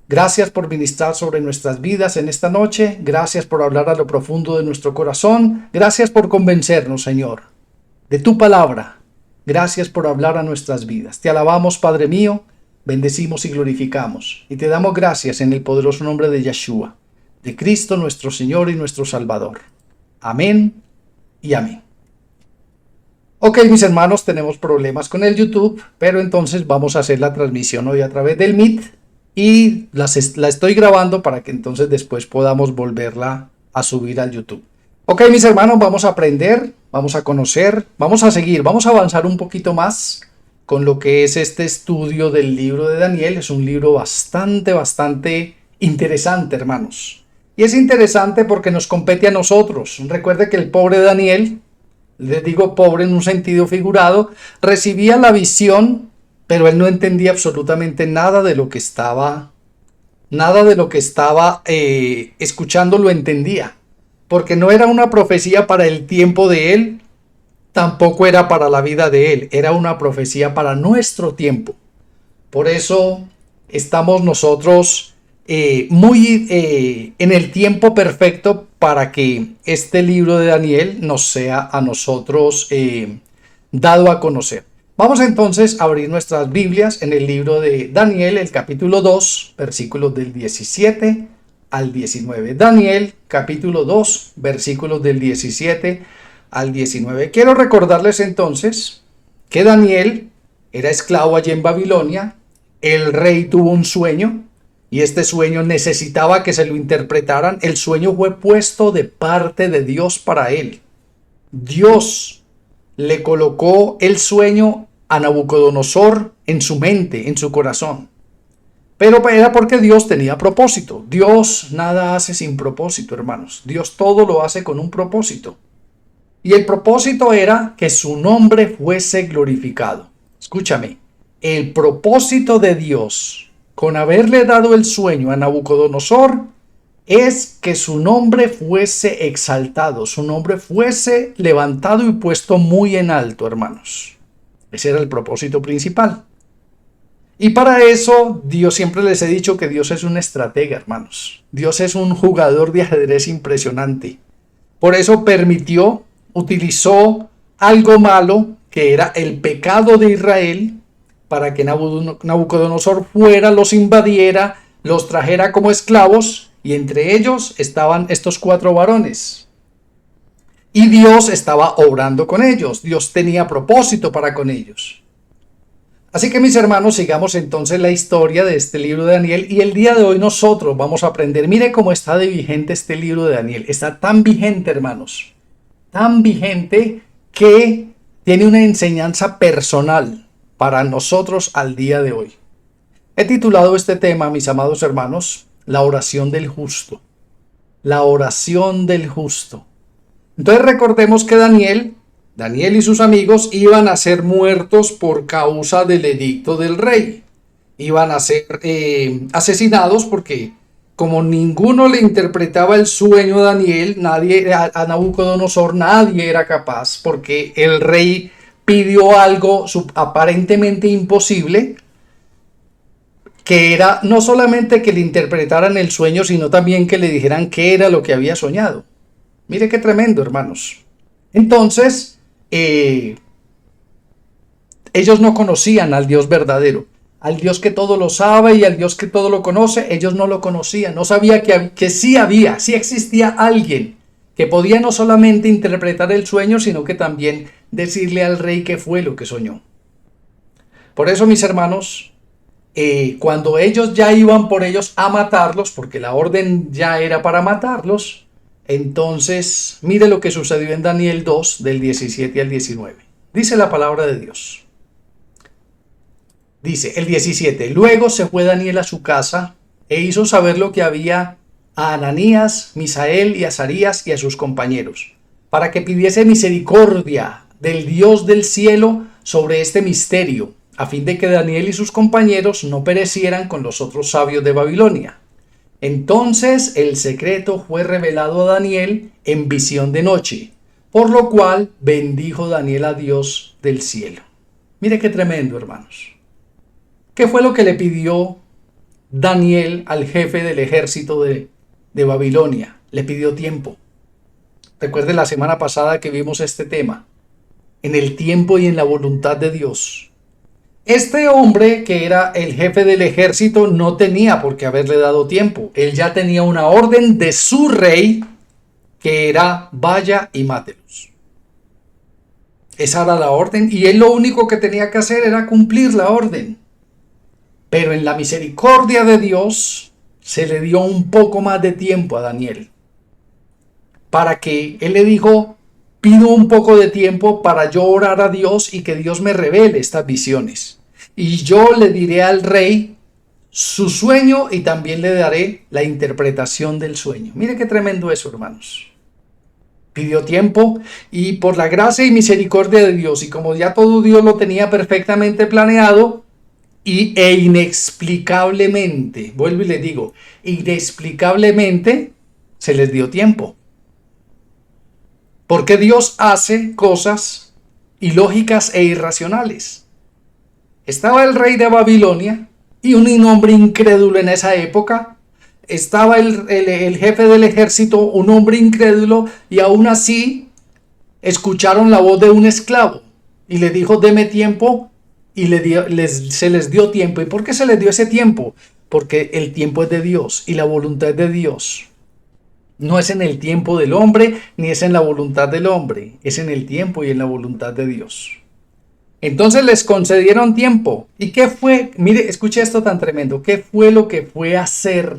Gracias por ministrar sobre nuestras vidas en esta noche. Gracias por hablar a lo profundo de nuestro corazón. Gracias por convencernos, Señor, de tu palabra. Gracias por hablar a nuestras vidas. Te alabamos, Padre mío, bendecimos y glorificamos. Y te damos gracias en el poderoso nombre de Yeshua, de Cristo nuestro Señor y nuestro Salvador. Amén y amén. Ok, mis hermanos, tenemos problemas con el YouTube, pero entonces vamos a hacer la transmisión hoy a través del Meet y la estoy grabando para que entonces después podamos volverla a subir al YouTube. Ok, mis hermanos, vamos a aprender, vamos a conocer, vamos a seguir, vamos a avanzar un poquito más con lo que es este estudio del libro de Daniel. Es un libro bastante interesante, hermanos. Y es interesante porque nos compete a nosotros. Recuerde que el pobre Daniel, les digo pobre en un sentido figurado, recibía la visión, pero él no entendía absolutamente nada de lo que estaba escuchando lo entendía, porque no era una profecía para el tiempo de él, tampoco era para la vida de él, era una profecía para nuestro tiempo. Por eso estamos nosotros en el tiempo perfecto para que este libro de Daniel nos sea a nosotros dado a conocer. Vamos entonces a abrir nuestras Biblias en el libro de Daniel, el capítulo 2, versículos del 17 al 19. Daniel, capítulo 2, versículos del 17 al 19. Quiero recordarles entonces que Daniel era esclavo allí en Babilonia. El rey tuvo un sueño y este sueño necesitaba que se lo interpretaran. El sueño fue puesto de parte de Dios para él. Dios le colocó el sueño a Nabucodonosor en su mente, en su corazón. Pero era porque Dios tenía propósito. Dios nada hace sin propósito, hermanos. Dios todo lo hace con un propósito. Y el propósito era que su nombre fuese glorificado. Escúchame, el propósito de Dios con haberle dado el sueño a Nabucodonosor es que su nombre fuese exaltado, su nombre fuese levantado y puesto muy en alto, hermanos. Ese era el propósito principal. Y para eso, Dios, siempre les he dicho que Dios es un estratega, hermanos. Dios es un jugador de ajedrez impresionante. Por eso utilizó algo malo, que era el pecado de Israel, para que Nabucodonosor fuera, los invadiera, los trajera como esclavos, y entre ellos estaban estos 4 varones. Y Dios estaba obrando con ellos, Dios tenía propósito para con ellos. Así que, mis hermanos, sigamos entonces la historia de este libro de Daniel, y el día de hoy nosotros vamos a aprender. Mire cómo está de vigente este libro de Daniel. Está tan vigente, hermanos, tan vigente que tiene una enseñanza personal para nosotros al día de hoy. He titulado este tema, mis amados hermanos, la oración del justo. La oración del justo. Entonces recordemos que Daniel y sus amigos iban a ser muertos por causa del edicto del rey. Iban a ser asesinados porque, como ninguno le interpretaba el sueño a Daniel, a Nabucodonosor, nadie era capaz, porque el rey pidió algo aparentemente imposible, que era no solamente que le interpretaran el sueño, sino también que le dijeran qué era lo que había soñado. Mire qué tremendo, hermanos. Entonces, ellos no conocían al Dios verdadero. Al Dios que todo lo sabe y al Dios que todo lo conoce, ellos no lo conocían. No sabía que sí existía alguien que podía no solamente interpretar el sueño, sino que también decirle al rey qué fue lo que soñó. Por eso, mis hermanos, cuando ellos ya iban por ellos a matarlos, porque la orden ya era para matarlos, entonces mire lo que sucedió en Daniel 2, del 17 al 19. Dice la palabra de Dios. Dice el 17: luego se fue Daniel a su casa e hizo saber lo que había a Ananías, Misael y Azarías y a sus compañeros, para que pidiese misericordia del Dios del cielo sobre este misterio, a fin de que Daniel y sus compañeros no perecieran con los otros sabios de Babilonia. Entonces el secreto fue revelado a Daniel en visión de noche, por lo cual bendijo Daniel a Dios del cielo. Mire qué tremendo, hermanos. ¿Qué fue lo que le pidió Daniel al jefe del ejército de Babilonia. Le pidió tiempo. Recuerde la semana pasada que vimos este tema. En el tiempo y en la voluntad de Dios. Este hombre que era el jefe del ejército no tenía por qué haberle dado tiempo. Él ya tenía una orden de su rey que era vaya y mátelos. Esa era la orden y él lo único que tenía que hacer era cumplir la orden. Pero en la misericordia de Dios se le dio un poco más de tiempo a Daniel. Para que él le dijo, pido un poco de tiempo para yo orar a Dios y que Dios me revele estas visiones. Y yo le diré al rey su sueño y también le daré la interpretación del sueño. Mire qué tremendo eso, hermanos. Pidió tiempo y por la gracia y misericordia de Dios, y como ya todo Dios lo tenía perfectamente planeado, e inexplicablemente, vuelvo y le digo, inexplicablemente se les dio tiempo. Porque Dios hace cosas ilógicas e irracionales. Estaba el rey de Babilonia y un hombre incrédulo en esa época. Estaba el jefe del ejército, un hombre incrédulo, y aún así escucharon la voz de un esclavo y le dijo, deme tiempo, y se les dio tiempo. ¿Y por qué se les dio ese tiempo? Porque el tiempo es de Dios y la voluntad de Dios. No es en el tiempo del hombre, ni es en la voluntad del hombre, es en el tiempo y en la voluntad de Dios. Entonces les concedieron tiempo. ¿Y qué fue? Mire, escuche esto tan tremendo. ¿Qué fue lo que fue a hacer?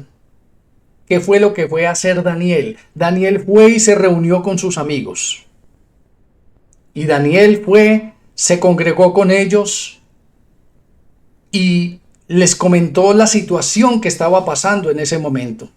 ¿Qué fue lo que fue a hacer Daniel? Daniel fue y se reunió con sus amigos. Y Daniel fue, se congregó con ellos y les comentó la situación que estaba pasando en ese momento.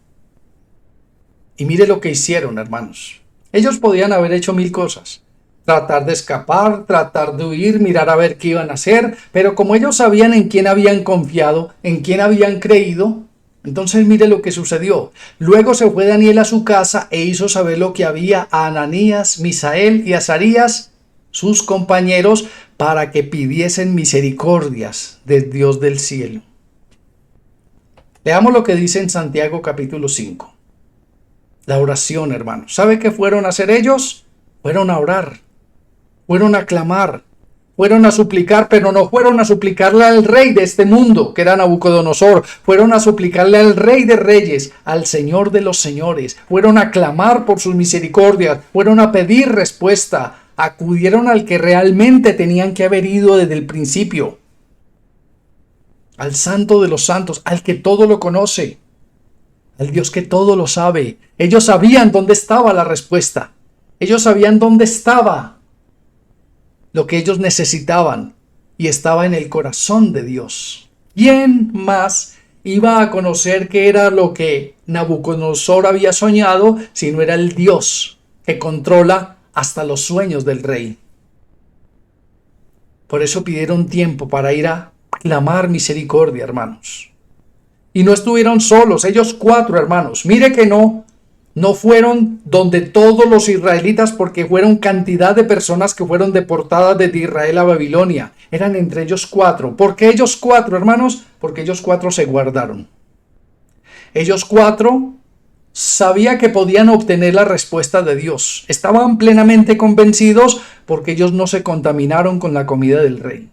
Y mire lo que hicieron, hermanos. Ellos podían haber hecho mil cosas. Tratar de escapar, tratar de huir, mirar a ver qué iban a hacer. Pero como ellos sabían en quién habían confiado, en quién habían creído, entonces mire lo que sucedió. Luego se fue Daniel a su casa e hizo saber lo que había a Ananías, Misael y Azarías, sus compañeros, para que pidiesen misericordias del Dios del cielo. Leamos lo que dice en Santiago capítulo 5. La oración, hermanos. ¿Sabe qué fueron a hacer ellos? Fueron a orar. Fueron a clamar. Fueron a suplicar, pero no fueron a suplicarle al rey de este mundo, que era Nabucodonosor. Fueron a suplicarle al rey de reyes, al Señor de los señores. Fueron a clamar por sus misericordias. Fueron a pedir respuesta. Acudieron al que realmente tenían que haber ido desde el principio. Al Santo de los Santos, al que todo lo conoce. Al Dios que todo lo sabe. Ellos sabían dónde estaba la respuesta. Ellos sabían dónde estaba lo que ellos necesitaban. Y estaba en el corazón de Dios. ¿Quién más iba a conocer qué era lo que Nabucodonosor había soñado si no era el Dios que controla hasta los sueños del rey? Por eso pidieron tiempo para ir a clamar misericordia, hermanos. Y no estuvieron solos, ellos 4 hermanos. Mire que no fueron donde todos los israelitas, porque fueron cantidad de personas que fueron deportadas desde Israel a Babilonia. Eran entre ellos 4. ¿Por qué ellos 4, hermanos? Porque ellos 4 se guardaron. Ellos 4 sabían que podían obtener la respuesta de Dios. Estaban plenamente convencidos porque ellos no se contaminaron con la comida del rey.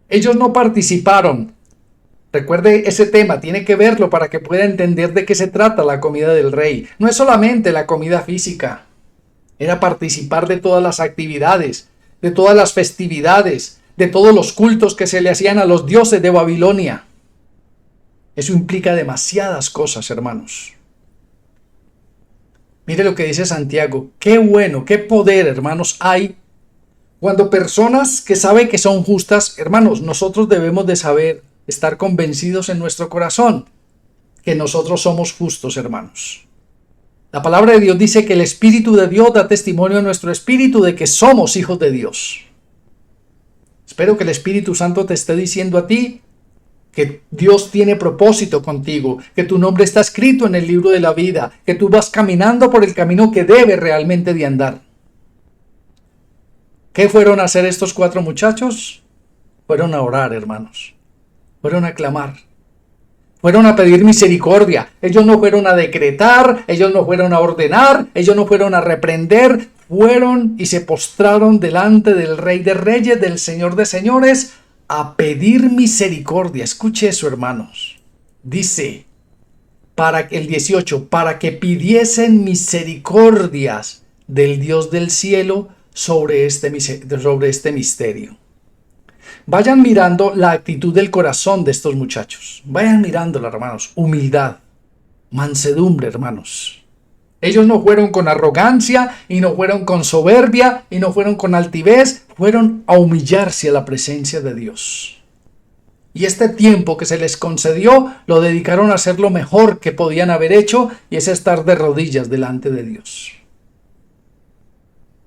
Ellos no participaron. Recuerde ese tema, tiene que verlo para que pueda entender de qué se trata la comida del rey. No es solamente la comida física, era participar de todas las actividades, de todas las festividades, de todos los cultos que se le hacían a los dioses de Babilonia. Eso implica demasiadas cosas, hermanos. Mire lo que dice Santiago. Qué bueno, qué poder, hermanos, hay cuando personas que saben que son justas, hermanos, nosotros debemos de saber, estar convencidos en nuestro corazón que nosotros somos justos, hermanos. La palabra de Dios dice que el Espíritu de Dios da testimonio a nuestro espíritu de que somos hijos de Dios. Espero que el Espíritu Santo te esté diciendo a ti que Dios tiene propósito contigo, que tu nombre está escrito en el libro de la vida, que tú vas caminando por el camino que debes realmente de andar. ¿Qué fueron a hacer estos 4 muchachos? Fueron a orar, hermanos. Fueron a clamar. Fueron a pedir misericordia. Ellos no fueron a decretar, ellos no fueron a ordenar, ellos no fueron a reprender. Fueron y se postraron delante del Rey de Reyes, del Señor de Señores, a pedir misericordia. Escuche eso, hermanos. Dice, el 18, para que pidiesen misericordias del Dios del cielo sobre este misterio. Vayan mirando la actitud del corazón de estos muchachos. Vayan mirándola, hermanos. Humildad, mansedumbre, hermanos. Ellos no fueron con arrogancia y no fueron con soberbia y no fueron con altivez. Fueron a humillarse a la presencia de Dios. Y este tiempo que se les concedió lo dedicaron a hacer lo mejor que podían haber hecho, y es estar de rodillas delante de Dios,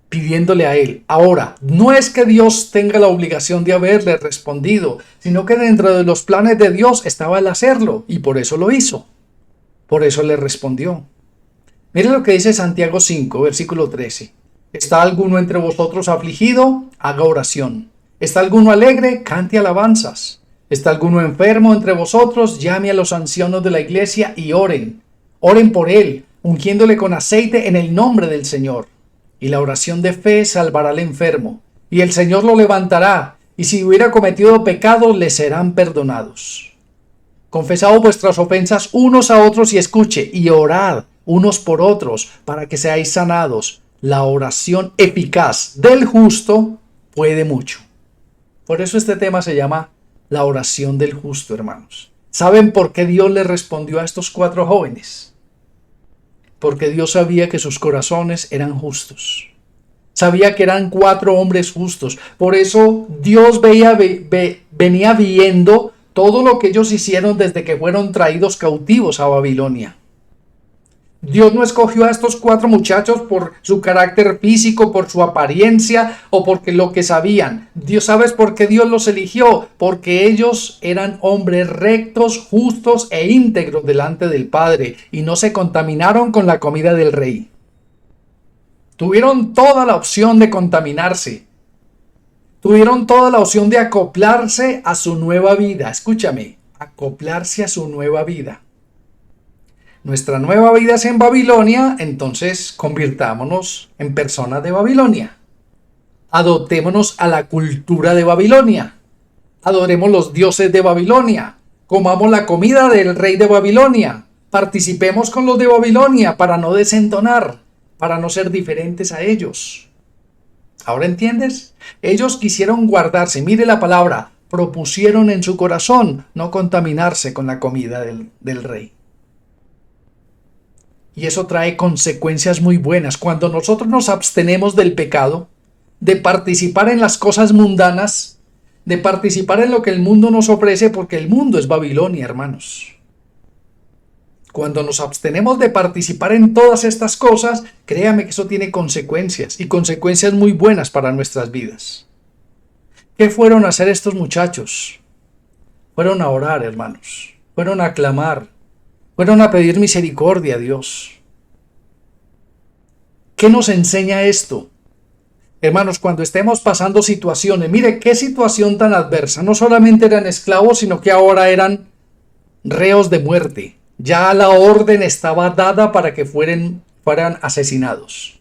pidiéndole a Él. Ahora, no es que Dios tenga la obligación de haberle respondido, sino que dentro de los planes de Dios estaba el hacerlo, y por eso lo hizo. Por eso le respondió. Miren lo que dice Santiago 5, versículo 13. ¿Está alguno entre vosotros afligido? Haga oración. ¿Está alguno alegre? Cante alabanzas. ¿Está alguno enfermo entre vosotros? Llame a los ancianos de la iglesia y oren. Oren por él, ungiéndole con aceite en el nombre del Señor. Y la oración de fe salvará al enfermo, y el Señor lo levantará, y si hubiera cometido pecados, le serán perdonados. Confesad vuestras ofensas unos a otros y escuche, y orad unos por otros, para que seáis sanados. La oración eficaz del justo puede mucho. Por eso este tema se llama la oración del justo, hermanos. ¿Saben por qué Dios le respondió a estos 4 jóvenes? Porque Dios sabía que sus corazones eran justos. Sabía que eran 4 hombres justos. Por eso Dios venía viendo todo lo que ellos hicieron desde que fueron traídos cautivos a Babilonia. Dios no escogió a estos 4 muchachos por su carácter físico, por su apariencia o porque lo que sabían. ¿Sabes por qué Dios los eligió? Porque ellos eran hombres rectos, justos e íntegros delante del Padre y no se contaminaron con la comida del rey. Tuvieron toda la opción de contaminarse. Tuvieron toda la opción de acoplarse a su nueva vida. Escúchame, acoplarse a su nueva vida. Nuestra nueva vida es en Babilonia, entonces convirtámonos en personas de Babilonia. Adoptémonos a la cultura de Babilonia. Adoremos los dioses de Babilonia. Comamos la comida del rey de Babilonia. Participemos con los de Babilonia para no desentonar, para no ser diferentes a ellos. ¿Ahora entiendes? Ellos quisieron guardarse, mire la palabra, propusieron en su corazón no contaminarse con la comida del rey. Y eso trae consecuencias muy buenas. Cuando nosotros nos abstenemos del pecado, de participar en las cosas mundanas, de participar en lo que el mundo nos ofrece, porque el mundo es Babilonia, hermanos. Cuando nos abstenemos de participar en todas estas cosas, créame que eso tiene consecuencias, y consecuencias muy buenas para nuestras vidas. ¿Qué fueron a hacer estos muchachos? Fueron a orar, hermanos. Fueron a clamar. Fueron a pedir misericordia a Dios. ¿Qué nos enseña esto? Hermanos, cuando estemos pasando situaciones, mire qué situación tan adversa. No solamente eran esclavos, sino que ahora eran reos de muerte. Ya la orden estaba dada para que fueran asesinados.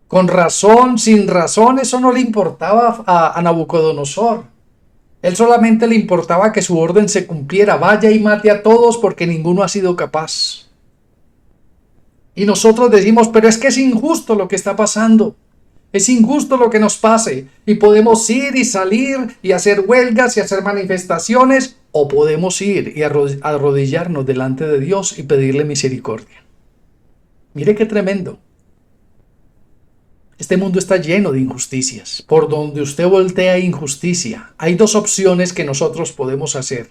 Con razón, sin razón, eso no le importaba a Nabucodonosor. Él solamente le importaba que su orden se cumpliera. Vaya y mate a todos porque ninguno ha sido capaz. Y nosotros decimos, pero es que es injusto lo que está pasando. Es injusto lo que nos pase. Y podemos ir y salir y hacer huelgas y hacer manifestaciones. O podemos ir y arrodillarnos delante de Dios y pedirle misericordia. Mire qué tremendo. Este mundo está lleno de injusticias. Por donde usted voltea hay injusticia. Hay 2 opciones que nosotros podemos hacer.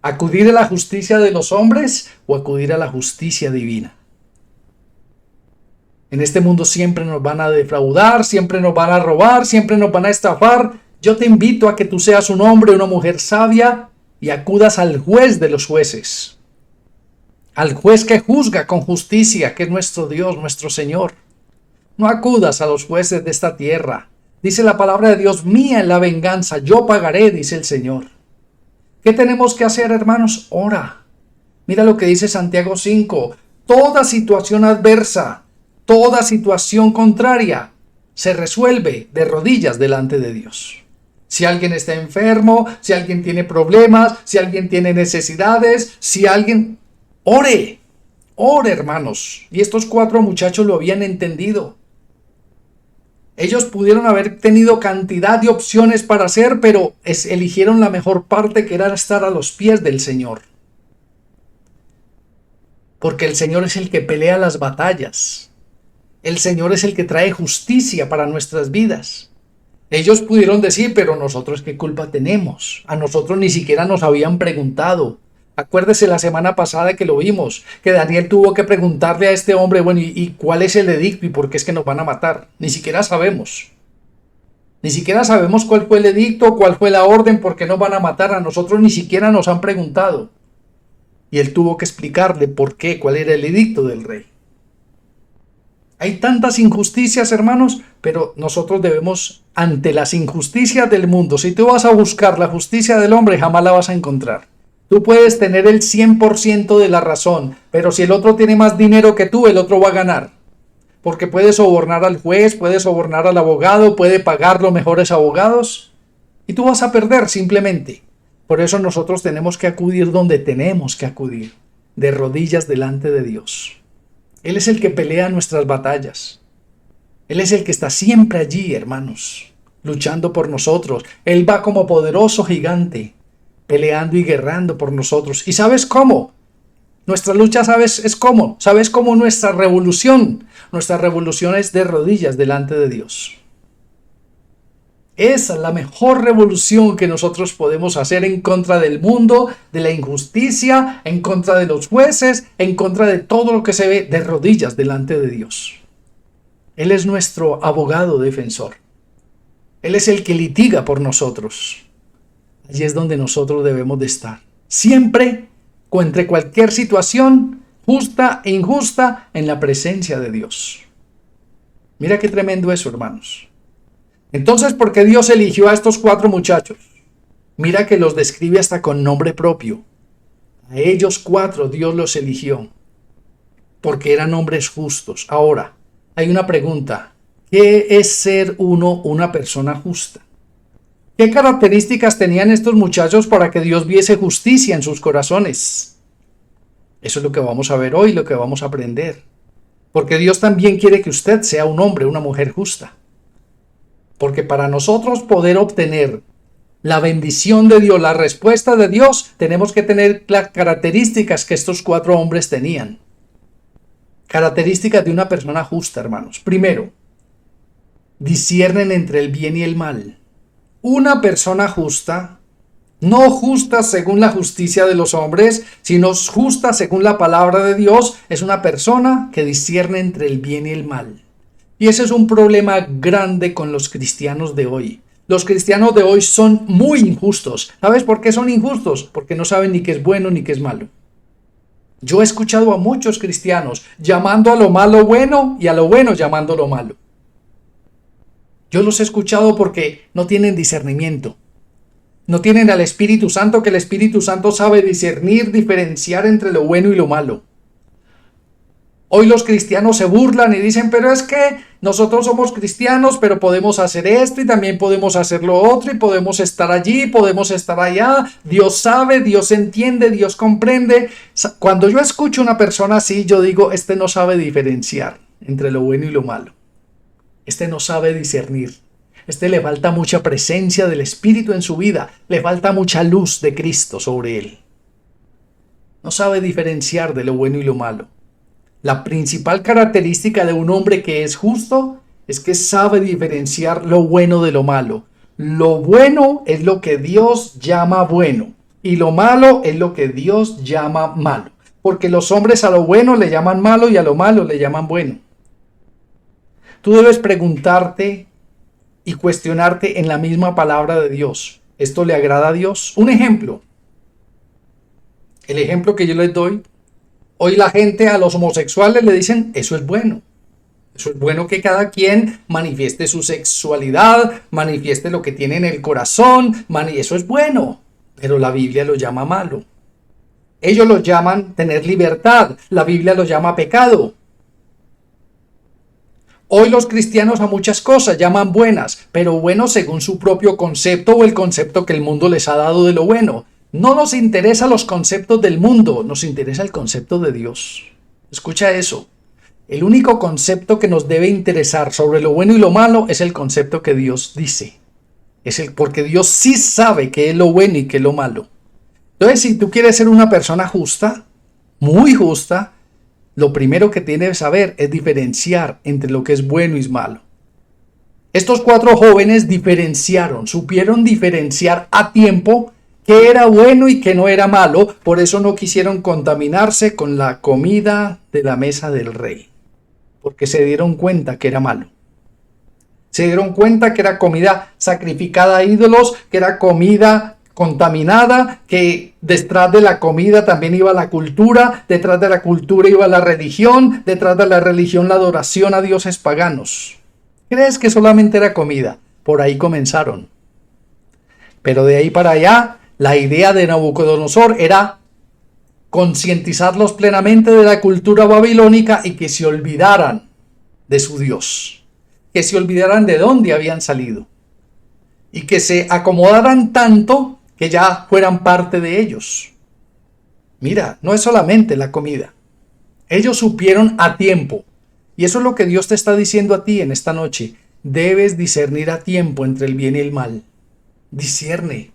Acudir a la justicia de los hombres o acudir a la justicia divina. En este mundo siempre nos van a defraudar, siempre nos van a robar, siempre nos van a estafar. Yo te invito a que tú seas un hombre o una mujer sabia y acudas al juez de los jueces. Al juez que juzga con justicia, que es nuestro Dios, nuestro Señor. No acudas a los jueces de esta tierra. Dice la palabra de Dios, mía es la venganza, yo pagaré, dice el Señor. ¿Qué tenemos que hacer, hermanos? Ora. Mira lo que dice Santiago 5. Toda situación adversa, toda situación contraria se resuelve de rodillas delante de Dios. Si alguien está enfermo, si alguien tiene problemas, si alguien tiene necesidades, si alguien... Ore, ore, hermanos. Y estos 4 muchachos lo habían entendido. Ellos pudieron haber tenido cantidad de opciones para hacer, pero eligieron la mejor parte, que era estar a los pies del Señor. Porque el Señor es el que pelea las batallas. El Señor es el que trae justicia para nuestras vidas. Ellos pudieron decir, pero nosotros ¿qué culpa tenemos? A nosotros ni siquiera nos habían preguntado. Acuérdese la semana pasada que lo vimos, que Daniel tuvo que preguntarle a este hombre, bueno, ¿y cuál es el edicto y por qué es que nos van a matar? Ni siquiera sabemos. Ni siquiera sabemos cuál fue el edicto, cuál fue la orden, por qué nos van a matar. A nosotros ni siquiera nos han preguntado. Y él tuvo que explicarle por qué, cuál era el edicto del rey. Hay tantas injusticias, hermanos, pero nosotros debemos, ante las injusticias del mundo, si tú vas a buscar la justicia del hombre, jamás la vas a encontrar. Tú puedes tener el 100% de la razón, pero si el otro tiene más dinero que tú, el otro va a ganar. Porque puede sobornar al juez, puede sobornar al abogado, puede pagar los mejores abogados, y tú vas a perder simplemente. Por eso nosotros tenemos que acudir donde tenemos que acudir, de rodillas delante de Dios. Él es el que pelea nuestras batallas. Él es el que está siempre allí, hermanos, luchando por nosotros. Él va como poderoso gigante, peleando y guerrando por nosotros. ¿Y sabes cómo? Nuestra lucha, ¿sabes cómo? ¿Sabes cómo nuestra revolución? Nuestra revolución es de rodillas delante de Dios. Esa es la mejor revolución que nosotros podemos hacer en contra del mundo, de la injusticia, en contra de los jueces, en contra de todo lo que se ve, de rodillas delante de Dios. Él es nuestro abogado defensor. Él es el que litiga por nosotros. Allí es donde nosotros debemos de estar. Siempre, entre cualquier situación, justa e injusta, en la presencia de Dios. Mira qué tremendo eso, hermanos. Entonces, ¿por qué Dios eligió a estos 4 muchachos? Mira que los describe hasta con nombre propio. A ellos 4 Dios los eligió, porque eran hombres justos. Ahora, hay una pregunta. ¿Qué es ser una persona justa? ¿Qué características tenían estos muchachos para que Dios viese justicia en sus corazones? Eso es lo que vamos a ver hoy, lo que vamos a aprender. Porque Dios también quiere que usted sea un hombre, una mujer justa. Porque para nosotros poder obtener la bendición de Dios, la respuesta de Dios, tenemos que tener las características que estos 4 hombres tenían. Características de una persona justa, hermanos. Primero, disciernen entre el bien y el mal. Una persona justa, no justa según la justicia de los hombres, sino justa según la palabra de Dios, es una persona que discierne entre el bien y el mal. Y ese es un problema grande con los cristianos de hoy. Los cristianos de hoy son muy injustos. ¿Sabes por qué son injustos? Porque no saben ni qué es bueno ni qué es malo. Yo he escuchado a muchos cristianos llamando a lo malo bueno y a lo bueno llamándolo malo. Yo los he escuchado porque no tienen discernimiento. No tienen al Espíritu Santo, que el Espíritu Santo sabe discernir, diferenciar entre lo bueno y lo malo. Hoy los cristianos se burlan y dicen, pero es que nosotros somos cristianos, pero podemos hacer esto y también podemos hacer lo otro y podemos estar allí, podemos estar allá. Dios sabe, Dios entiende, Dios comprende. Cuando yo escucho a una persona así, yo digo, este no sabe diferenciar entre lo bueno y lo malo. Este no sabe discernir. Este le falta mucha presencia del Espíritu en su vida. Le falta mucha luz de Cristo sobre él. No sabe diferenciar de lo bueno y lo malo. La principal característica de un hombre que es justo es que sabe diferenciar lo bueno de lo malo. Lo bueno es lo que Dios llama bueno y lo malo es lo que Dios llama malo. Porque los hombres a lo bueno le llaman malo y a lo malo le llaman bueno. Tú debes preguntarte y cuestionarte en la misma palabra de Dios. ¿Esto le agrada a Dios? Un ejemplo. El ejemplo que yo les doy. Hoy la gente a los homosexuales le dicen, eso es bueno. Eso es bueno que cada quien manifieste su sexualidad, manifieste lo que tiene en el corazón, eso es bueno. Pero la Biblia lo llama malo. Ellos lo llaman tener libertad, la Biblia lo llama pecado. Hoy los cristianos a muchas cosas llaman buenas, pero bueno según su propio concepto o el concepto que el mundo les ha dado de lo bueno. No nos interesa los conceptos del mundo, nos interesa el concepto de Dios. Escucha eso. El único concepto que nos debe interesar sobre lo bueno y lo malo es el concepto que Dios dice. Porque Dios sí sabe qué es lo bueno y qué es lo malo. Entonces, si tú quieres ser una persona justa, muy justa, lo primero que tienes que saber es diferenciar entre lo que es bueno y es malo. Estos 4 jóvenes supieron diferenciar a tiempo qué era bueno y qué no era malo, por eso no quisieron contaminarse con la comida de la mesa del rey, porque se dieron cuenta que era malo. Se dieron cuenta que era comida sacrificada a ídolos, que era comida contaminada, que detrás de la comida también iba la cultura, detrás de la cultura iba la religión, detrás de la religión la adoración a dioses paganos. ¿Crees que solamente era comida? Por ahí comenzaron. Pero de ahí para allá, la idea de Nabucodonosor era concientizarlos plenamente de la cultura babilónica y que se olvidaran de su Dios, que se olvidaran de dónde habían salido y que se acomodaran tanto que ya fueran parte de ellos. Mira, no es solamente la comida. Ellos supieron a tiempo. Y eso es lo que Dios te está diciendo a ti en esta noche. Debes discernir a tiempo entre el bien y el mal. Discierne.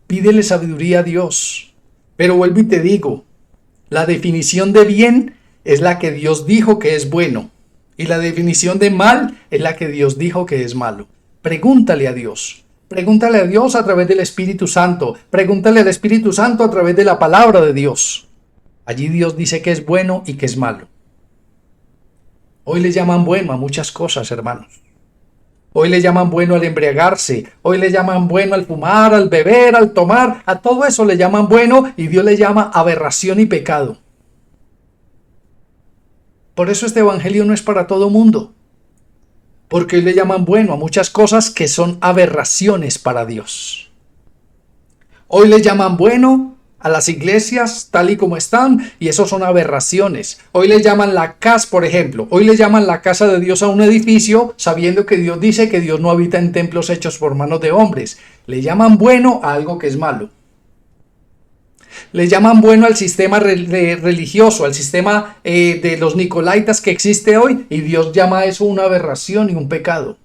Pídele sabiduría a Dios. Pero vuelvo y te digo, la definición de bien es la que Dios dijo que es bueno. Y la definición de mal es la que Dios dijo que es malo. Pregúntale a Dios. Pregúntale a Dios a través del Espíritu Santo. Pregúntale al Espíritu Santo a través de la palabra de Dios. Allí Dios dice que es bueno y que es malo. Hoy le llaman bueno a muchas cosas, hermanos. Hoy le llaman bueno al embriagarse. Hoy le llaman bueno al fumar, al beber, al tomar. A todo eso le llaman bueno y Dios le llama aberración y pecado. Por eso este evangelio no es para todo mundo. Porque hoy le llaman bueno a muchas cosas que son aberraciones para Dios. Hoy le llaman bueno a las iglesias tal y como están y eso son aberraciones. Hoy le llaman la casa, por ejemplo, hoy le llaman la casa de Dios a un edificio sabiendo que Dios dice que Dios no habita en templos hechos por manos de hombres. Le llaman bueno a algo que es malo. Le llaman bueno al sistema religioso, al sistema de los nicolaitas que existe hoy, y Dios llama eso una aberración y un pecado.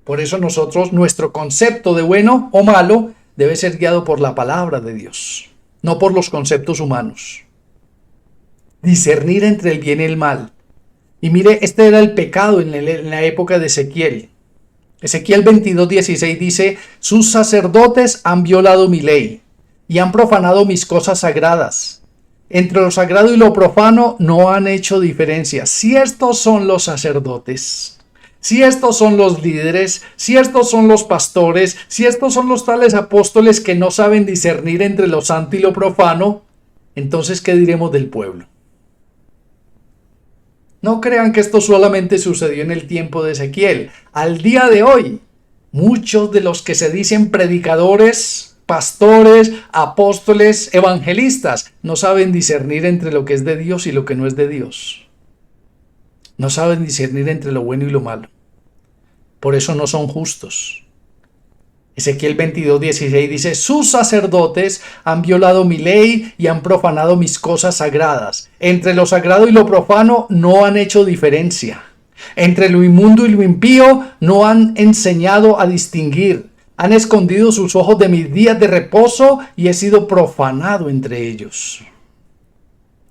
Por eso nuestro concepto de bueno o malo debe ser guiado por la palabra de Dios, no por los conceptos humanos. Discernir entre el bien y el mal. Y mire, este era el pecado en la época de Ezequiel. Ezequiel 22:16 dice: sus sacerdotes han violado mi ley y han profanado mis cosas sagradas. Entre lo sagrado y lo profano no han hecho diferencia. Si estos son los sacerdotes, si estos son los líderes, si estos son los pastores, si estos son los tales apóstoles que no saben discernir entre lo santo y lo profano, entonces ¿qué diremos del pueblo? No crean que esto solamente sucedió en el tiempo de Ezequiel. Al día de hoy, muchos de los que se dicen predicadores, pastores, apóstoles, evangelistas, no saben discernir entre lo que es de Dios y lo que no es de Dios. No saben discernir entre lo bueno y lo malo. Por eso no son justos. Ezequiel 22:16 dice: sus sacerdotes han violado mi ley y han profanado mis cosas sagradas. Entre lo sagrado y lo profano no han hecho diferencia. Entre lo inmundo y lo impío no han enseñado a distinguir. Han escondido sus ojos de mis días de reposo y he sido profanado entre ellos.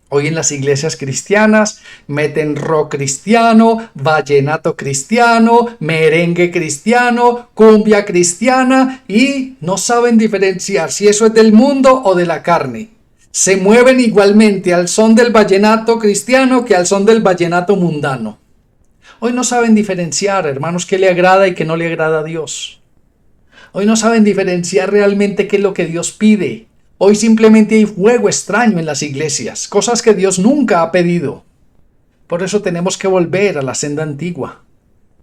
Hoy en las iglesias cristianas meten rock cristiano, vallenato cristiano, merengue cristiano, cumbia cristiana y no saben diferenciar si eso es del mundo o de la carne. Se mueven igualmente al son del vallenato cristiano que al son del vallenato mundano. Hoy no saben diferenciar, hermanos, qué le agrada y qué no le agrada a Dios. Hoy no saben diferenciar realmente qué es lo que Dios pide. Hoy simplemente hay fuego extraño en las iglesias, cosas que Dios nunca ha pedido. Por eso tenemos que volver a la senda antigua.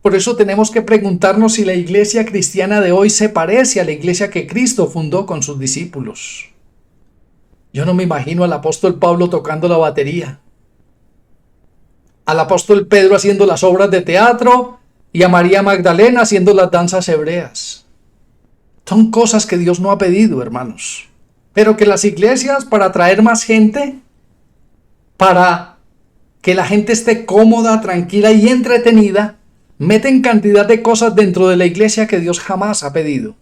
Por eso tenemos que preguntarnos si la iglesia cristiana de hoy se parece a la iglesia que Cristo fundó con sus discípulos. Yo no me imagino al apóstol Pablo tocando la batería, al apóstol Pedro haciendo las obras de teatro y a María Magdalena haciendo las danzas hebreas. Son cosas que Dios no ha pedido, hermanos. Pero que las iglesias, para atraer más gente, para que la gente esté cómoda, tranquila y entretenida, meten cantidad de cosas dentro de la iglesia que Dios jamás ha pedido.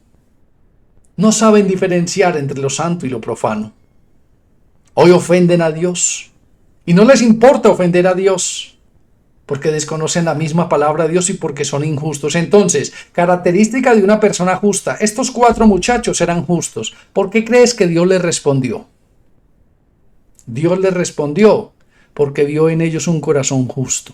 No saben diferenciar entre lo santo y lo profano. Hoy ofenden a Dios. Y no les importa ofender a Dios, porque desconocen la misma palabra de Dios y porque son injustos. Entonces, característica de una persona justa. Estos 4 muchachos eran justos. ¿Por qué crees que Dios les respondió? Dios les respondió porque vio en ellos un corazón justo.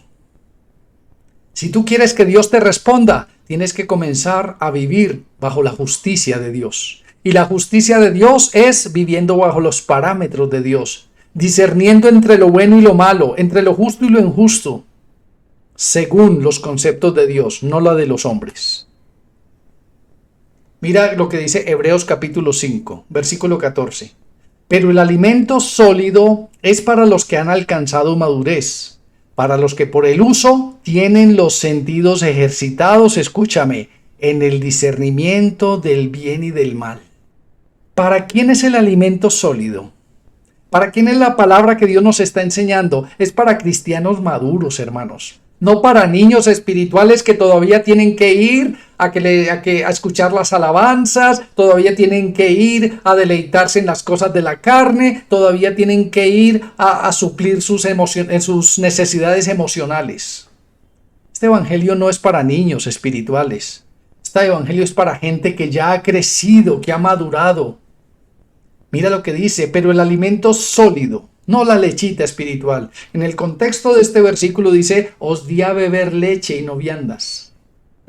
Si tú quieres que Dios te responda, tienes que comenzar a vivir bajo la justicia de Dios. Y la justicia de Dios es viviendo bajo los parámetros de Dios, discerniendo entre lo bueno y lo malo, entre lo justo y lo injusto, según los conceptos de Dios, no la de los hombres. Mira lo que dice Hebreos capítulo 5, versículo 14. Pero el alimento sólido es para los que han alcanzado madurez, para los que por el uso tienen los sentidos ejercitados, escúchame, en el discernimiento del bien y del mal. ¿Para quién es el alimento sólido? ¿Para quién es la palabra que Dios nos está enseñando? Es para cristianos maduros, hermanos. No para niños espirituales que todavía tienen que ir a escuchar las alabanzas, todavía tienen que ir a deleitarse en las cosas de la carne, todavía tienen que ir a suplir sus necesidades emocionales. Este evangelio no es para niños espirituales. Este evangelio es para gente que ya ha crecido, que ha madurado. Mira lo que dice, pero el alimento sólido, no la lechita espiritual. En el contexto de este versículo dice, os di a beber leche y no viandas,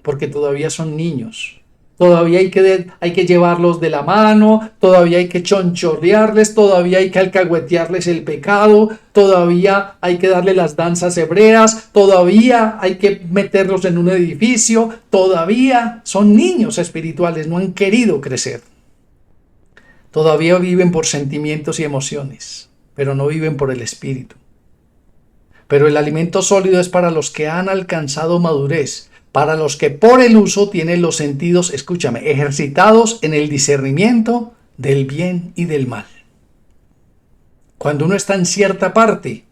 porque todavía son niños. Todavía hay que llevarlos de la mano, todavía hay que chonchorrearles, todavía hay que alcahuetearles el pecado, todavía hay que darle las danzas hebreas, todavía hay que meterlos en un edificio, todavía son niños espirituales, no han querido crecer. Todavía viven por sentimientos y emociones, pero no viven por el espíritu. Pero el alimento sólido es para los que han alcanzado madurez, para los que por el uso tienen los sentidos, escúchame, ejercitados en el discernimiento del bien y del mal. Cuando uno está en cierta parte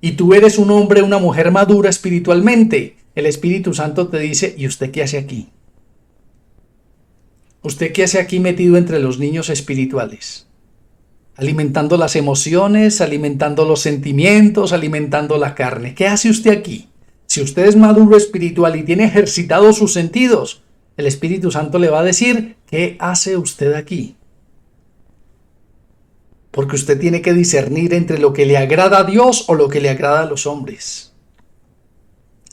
y tú eres un hombre o una mujer madura espiritualmente, el Espíritu Santo te dice, ¿y usted qué hace aquí? ¿Usted qué hace aquí metido entre los niños espirituales? Alimentando las emociones, alimentando los sentimientos, alimentando la carne. ¿Qué hace usted aquí? Si usted es maduro espiritual y tiene ejercitados sus sentidos, el Espíritu Santo le va a decir, ¿qué hace usted aquí? Porque usted tiene que discernir entre lo que le agrada a Dios o lo que le agrada a los hombres.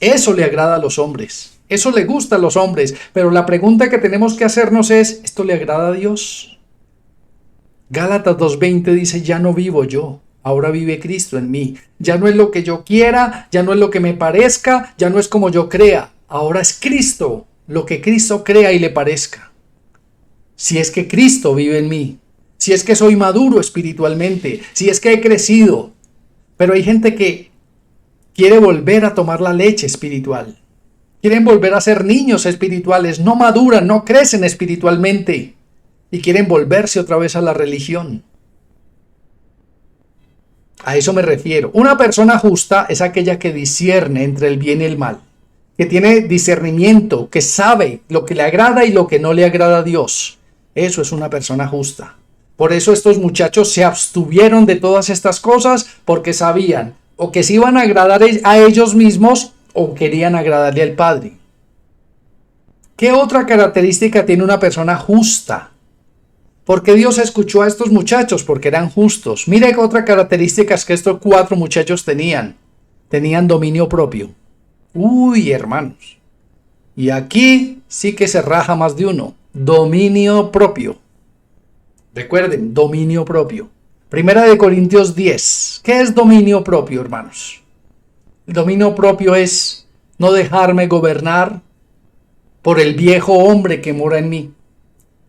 Eso le agrada a los hombres. Eso le gusta a los hombres, pero la pregunta que tenemos que hacernos es, ¿esto le agrada a Dios? Gálatas 2:20 dice, ya no vivo yo, ahora vive Cristo en mí. Ya no es lo que yo quiera, ya no es lo que me parezca, ya no es como yo crea. Ahora es Cristo, lo que Cristo crea y le parezca. Si es que Cristo vive en mí, si es que soy maduro espiritualmente, si es que he crecido. Pero hay gente que quiere volver a tomar la leche espiritual. Quieren volver a ser niños espirituales, no maduran, no crecen espiritualmente y quieren volverse otra vez a la religión. A eso me refiero. Una persona justa es aquella que discierne entre el bien y el mal, que tiene discernimiento, que sabe lo que le agrada y lo que no le agrada a Dios. Eso es una persona justa. Por eso estos muchachos se abstuvieron de todas estas cosas porque sabían o que se iban a agradar a ellos mismos o querían agradarle al Padre. ¿Qué otra característica tiene una persona justa? ¿Por qué Dios escuchó a estos muchachos? Porque eran justos. Mire qué otra característica es que estos 4 muchachos tenían. Tenían dominio propio. Uy, hermanos. Y aquí sí que se raja más de uno. Dominio propio. Recuerden, dominio propio. Primera de Corintios 10. ¿Qué es dominio propio, hermanos? El dominio propio es no dejarme gobernar por el viejo hombre que mora en mí.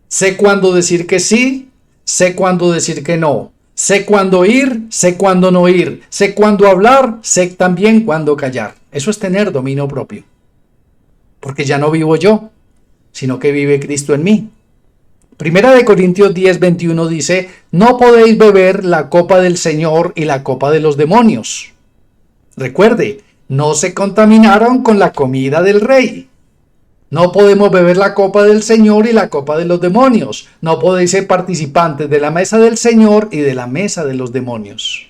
Sé cuándo decir que sí, sé cuándo decir que no. Sé cuándo ir, sé cuándo no ir. Sé cuándo hablar, sé también cuándo callar. Eso es tener dominio propio. Porque ya no vivo yo, sino que vive Cristo en mí. Primera de Corintios 10:21 dice, no podéis beber la copa del Señor y la copa de los demonios. Recuerde, no se contaminaron con la comida del rey. No podemos beber la copa del Señor y la copa de los demonios. No podéis ser participantes de la mesa del Señor y de la mesa de los demonios.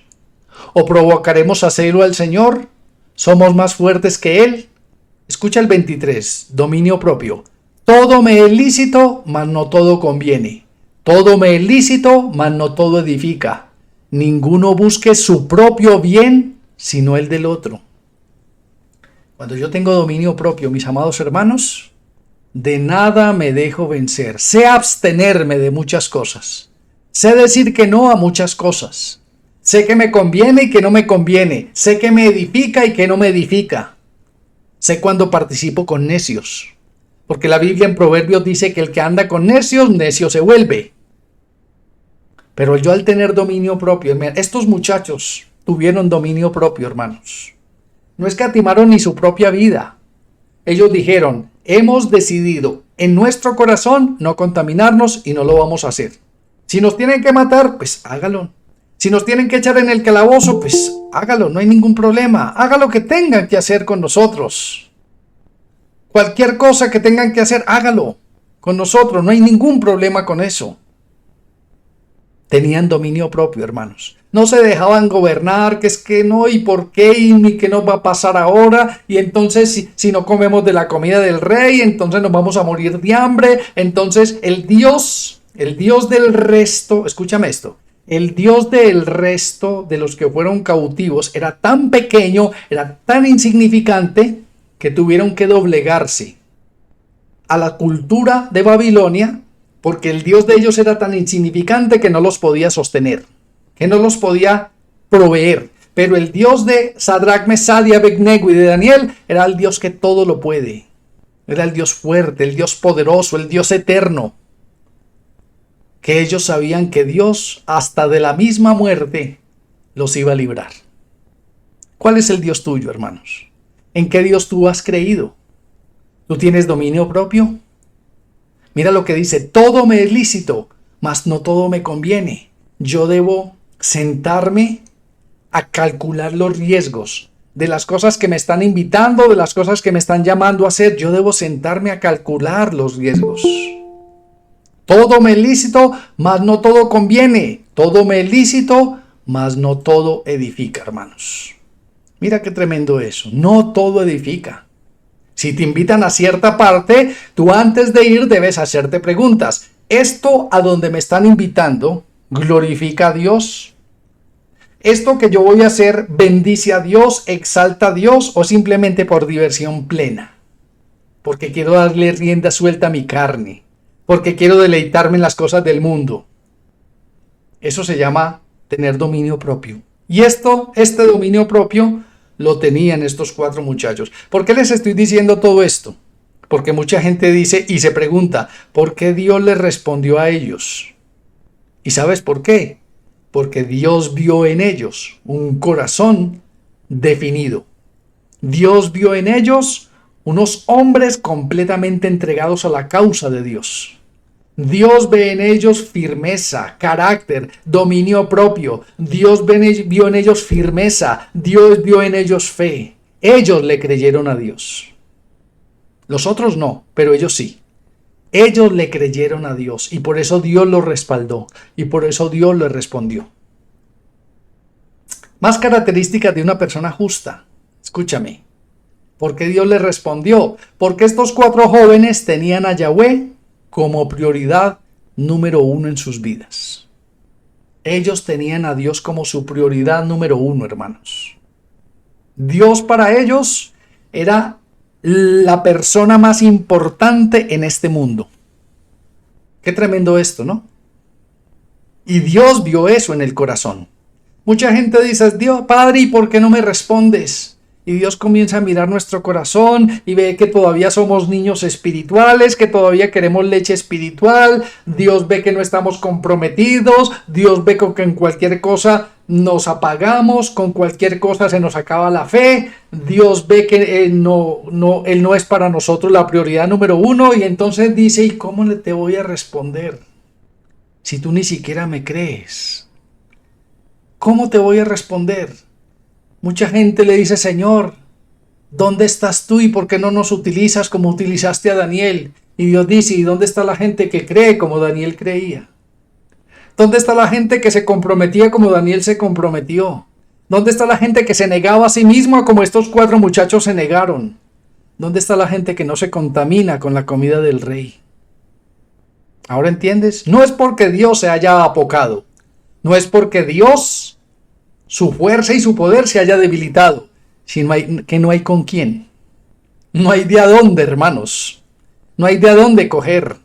¿O provocaremos a celo al Señor? ¿Somos más fuertes que Él? Escucha el 23, dominio propio. Todo me es lícito, mas no todo conviene. Todo me es lícito, mas no todo edifica. Ninguno busque su propio bien, sino el del otro. Cuando yo tengo dominio propio, mis amados hermanos, de nada me dejo vencer. Sé abstenerme de muchas cosas. Sé decir que no a muchas cosas. Sé que me conviene y que no me conviene. Sé que me edifica y que no me edifica. Sé cuando participo con necios. Porque la Biblia en Proverbios dice que el que anda con necios, necio se vuelve. Pero yo al tener dominio propio, estos muchachos tuvieron dominio propio, hermanos. No escatimaron ni su propia vida. Ellos dijeron, hemos decidido en nuestro corazón no contaminarnos y no lo vamos a hacer. Si nos tienen que matar, pues hágalo. Si nos tienen que echar en el calabozo, pues hágalo, no hay ningún problema. Haga lo que tengan que hacer con nosotros. Cualquier cosa que tengan que hacer, hágalo con nosotros, no hay ningún problema con eso. Tenían dominio propio, hermanos. No se dejaban gobernar, que es que no, y por qué, y ni qué nos va a pasar ahora, y entonces si no comemos de la comida del rey, entonces nos vamos a morir de hambre. Entonces el Dios del resto, escúchame esto, el Dios del resto de los que fueron cautivos era tan pequeño, era tan insignificante, que tuvieron que doblegarse a la cultura de Babilonia, porque el Dios de ellos era tan insignificante que no los podía sostener, que no los podía proveer. Pero el Dios de Sadrach, Mesach y Abednego y de Daniel era el Dios que todo lo puede. Era el Dios fuerte, el Dios poderoso, el Dios eterno. Que ellos sabían que Dios, hasta de la misma muerte, los iba a librar. ¿Cuál es el Dios tuyo, hermanos? ¿En qué Dios tú has creído? ¿Tú tienes dominio propio? Mira lo que dice, todo me es lícito, mas no todo me conviene. Yo debo sentarme a calcular los riesgos de las cosas que me están invitando, de las cosas que me están llamando a hacer. Yo debo sentarme a calcular los riesgos. Todo me es lícito, mas no todo conviene. Todo me es lícito, mas no todo edifica, hermanos. Mira qué tremendo eso. No todo edifica. Si te invitan a cierta parte, tú antes de ir debes hacerte preguntas. ¿Esto a donde me están invitando glorifica a Dios? ¿Esto que yo voy a hacer bendice a Dios, exalta a Dios o simplemente por diversión plena? Porque quiero darle rienda suelta a mi carne. Porque quiero deleitarme en las cosas del mundo. Eso se llama tener dominio propio. Y este dominio propio lo tenían estos 4 muchachos. ¿Por qué les estoy diciendo todo esto? Porque mucha gente dice y se pregunta, ¿por qué Dios les respondió a ellos? ¿Y sabes por qué? Porque Dios vio en ellos un corazón definido. Dios vio en ellos unos hombres completamente entregados a la causa de Dios. Dios ve en ellos firmeza, carácter, dominio propio. Dios vio en ellos firmeza. Dios vio en ellos fe. Ellos le creyeron a Dios. Los otros no, pero ellos sí. Ellos le creyeron a Dios y por eso Dios los respaldó y por eso Dios les respondió. Más características de una persona justa. Escúchame. ¿Por qué Dios les respondió? Porque estos 4 jóvenes tenían a Yahweh como prioridad número 1 en sus vidas. Ellos tenían a Dios como su prioridad número 1, hermanos. Dios para ellos era la persona más importante en este mundo. Qué tremendo esto, ¿no? Y Dios vio eso en el corazón. Mucha gente dice, Dios, Padre, ¿y por qué no me respondes? y Dios comienza a mirar nuestro corazón y ve que todavía somos niños espirituales, que todavía queremos leche espiritual. Dios ve que no estamos comprometidos. Dios ve que en cualquier cosa nos apagamos, con cualquier cosa se nos acaba la fe. Dios ve que Él no es para nosotros la prioridad número uno, y entonces dice: ¿y cómo te voy a responder si tú ni siquiera me crees? ¿Cómo te voy a responder? Mucha gente le dice: Señor, ¿dónde estás tú y por qué no nos utilizas como utilizaste a Daniel? Y Dios dice: ¿y dónde está la gente que cree como Daniel creía? ¿Dónde está la gente que se comprometía como Daniel se comprometió? ¿Dónde está la gente que se negaba a sí mismo como estos 4 muchachos se negaron? ¿Dónde está la gente que no se contamina con la comida del rey? ¿Ahora entiendes? No es porque Dios se haya apocado. No es porque Dios, su fuerza y su poder se haya debilitado, sino que no hay con quién. No hay de a dónde, hermanos. No hay de a dónde coger.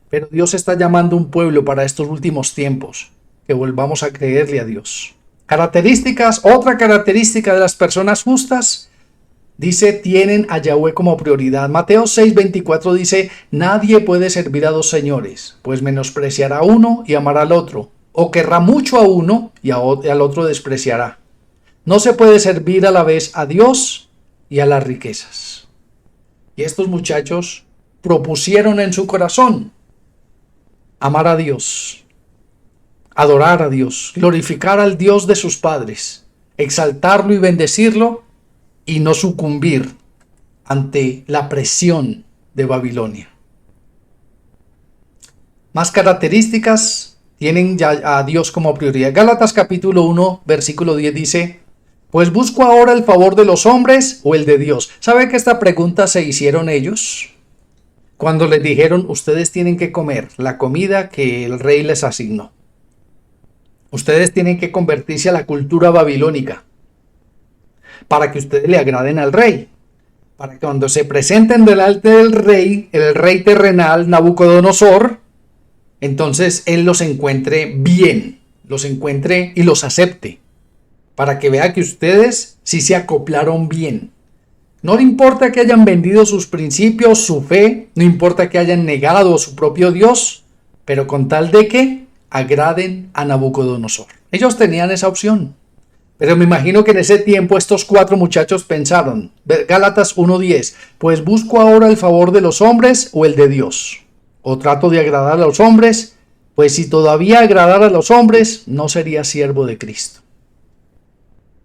Pero Dios está llamando a un pueblo para estos últimos tiempos, que volvamos a creerle a Dios. Otra característica de las personas justas, dice, tienen a Yahweh como prioridad. Mateo 6:24 dice: nadie puede servir a 2 señores, pues menospreciará a uno y amará al otro, o querrá mucho a uno y al otro despreciará. No se puede servir a la vez a Dios y a las riquezas. Y estos muchachos propusieron en su corazón amar a Dios, adorar a Dios, glorificar al Dios de sus padres, exaltarlo y bendecirlo, y no sucumbir ante la presión de Babilonia. Más características tienen ya a Dios como prioridad. Gálatas capítulo 1, versículo 10 dice: pues busco ahora el favor de los hombres o el de Dios. ¿Sabe que esta pregunta se hicieron ellos? Cuando les dijeron: ustedes tienen que comer la comida que el rey les asignó. Ustedes tienen que convertirse a la cultura babilónica para que ustedes le agraden al rey. Para que cuando se presenten delante del rey, el rey terrenal Nabucodonosor, entonces él los encuentre bien, los encuentre y los acepte. Para que vea que ustedes sí se acoplaron bien. No le importa que hayan vendido sus principios, su fe, no importa que hayan negado a su propio Dios, pero con tal de que agraden a Nabucodonosor. Ellos tenían esa opción. Pero me imagino que en ese tiempo estos 4 muchachos pensaron, Gálatas 1:10, pues busco ahora el favor de los hombres o el de Dios. O trato de agradar a los hombres, pues si todavía agradara a los hombres, no sería siervo de Cristo.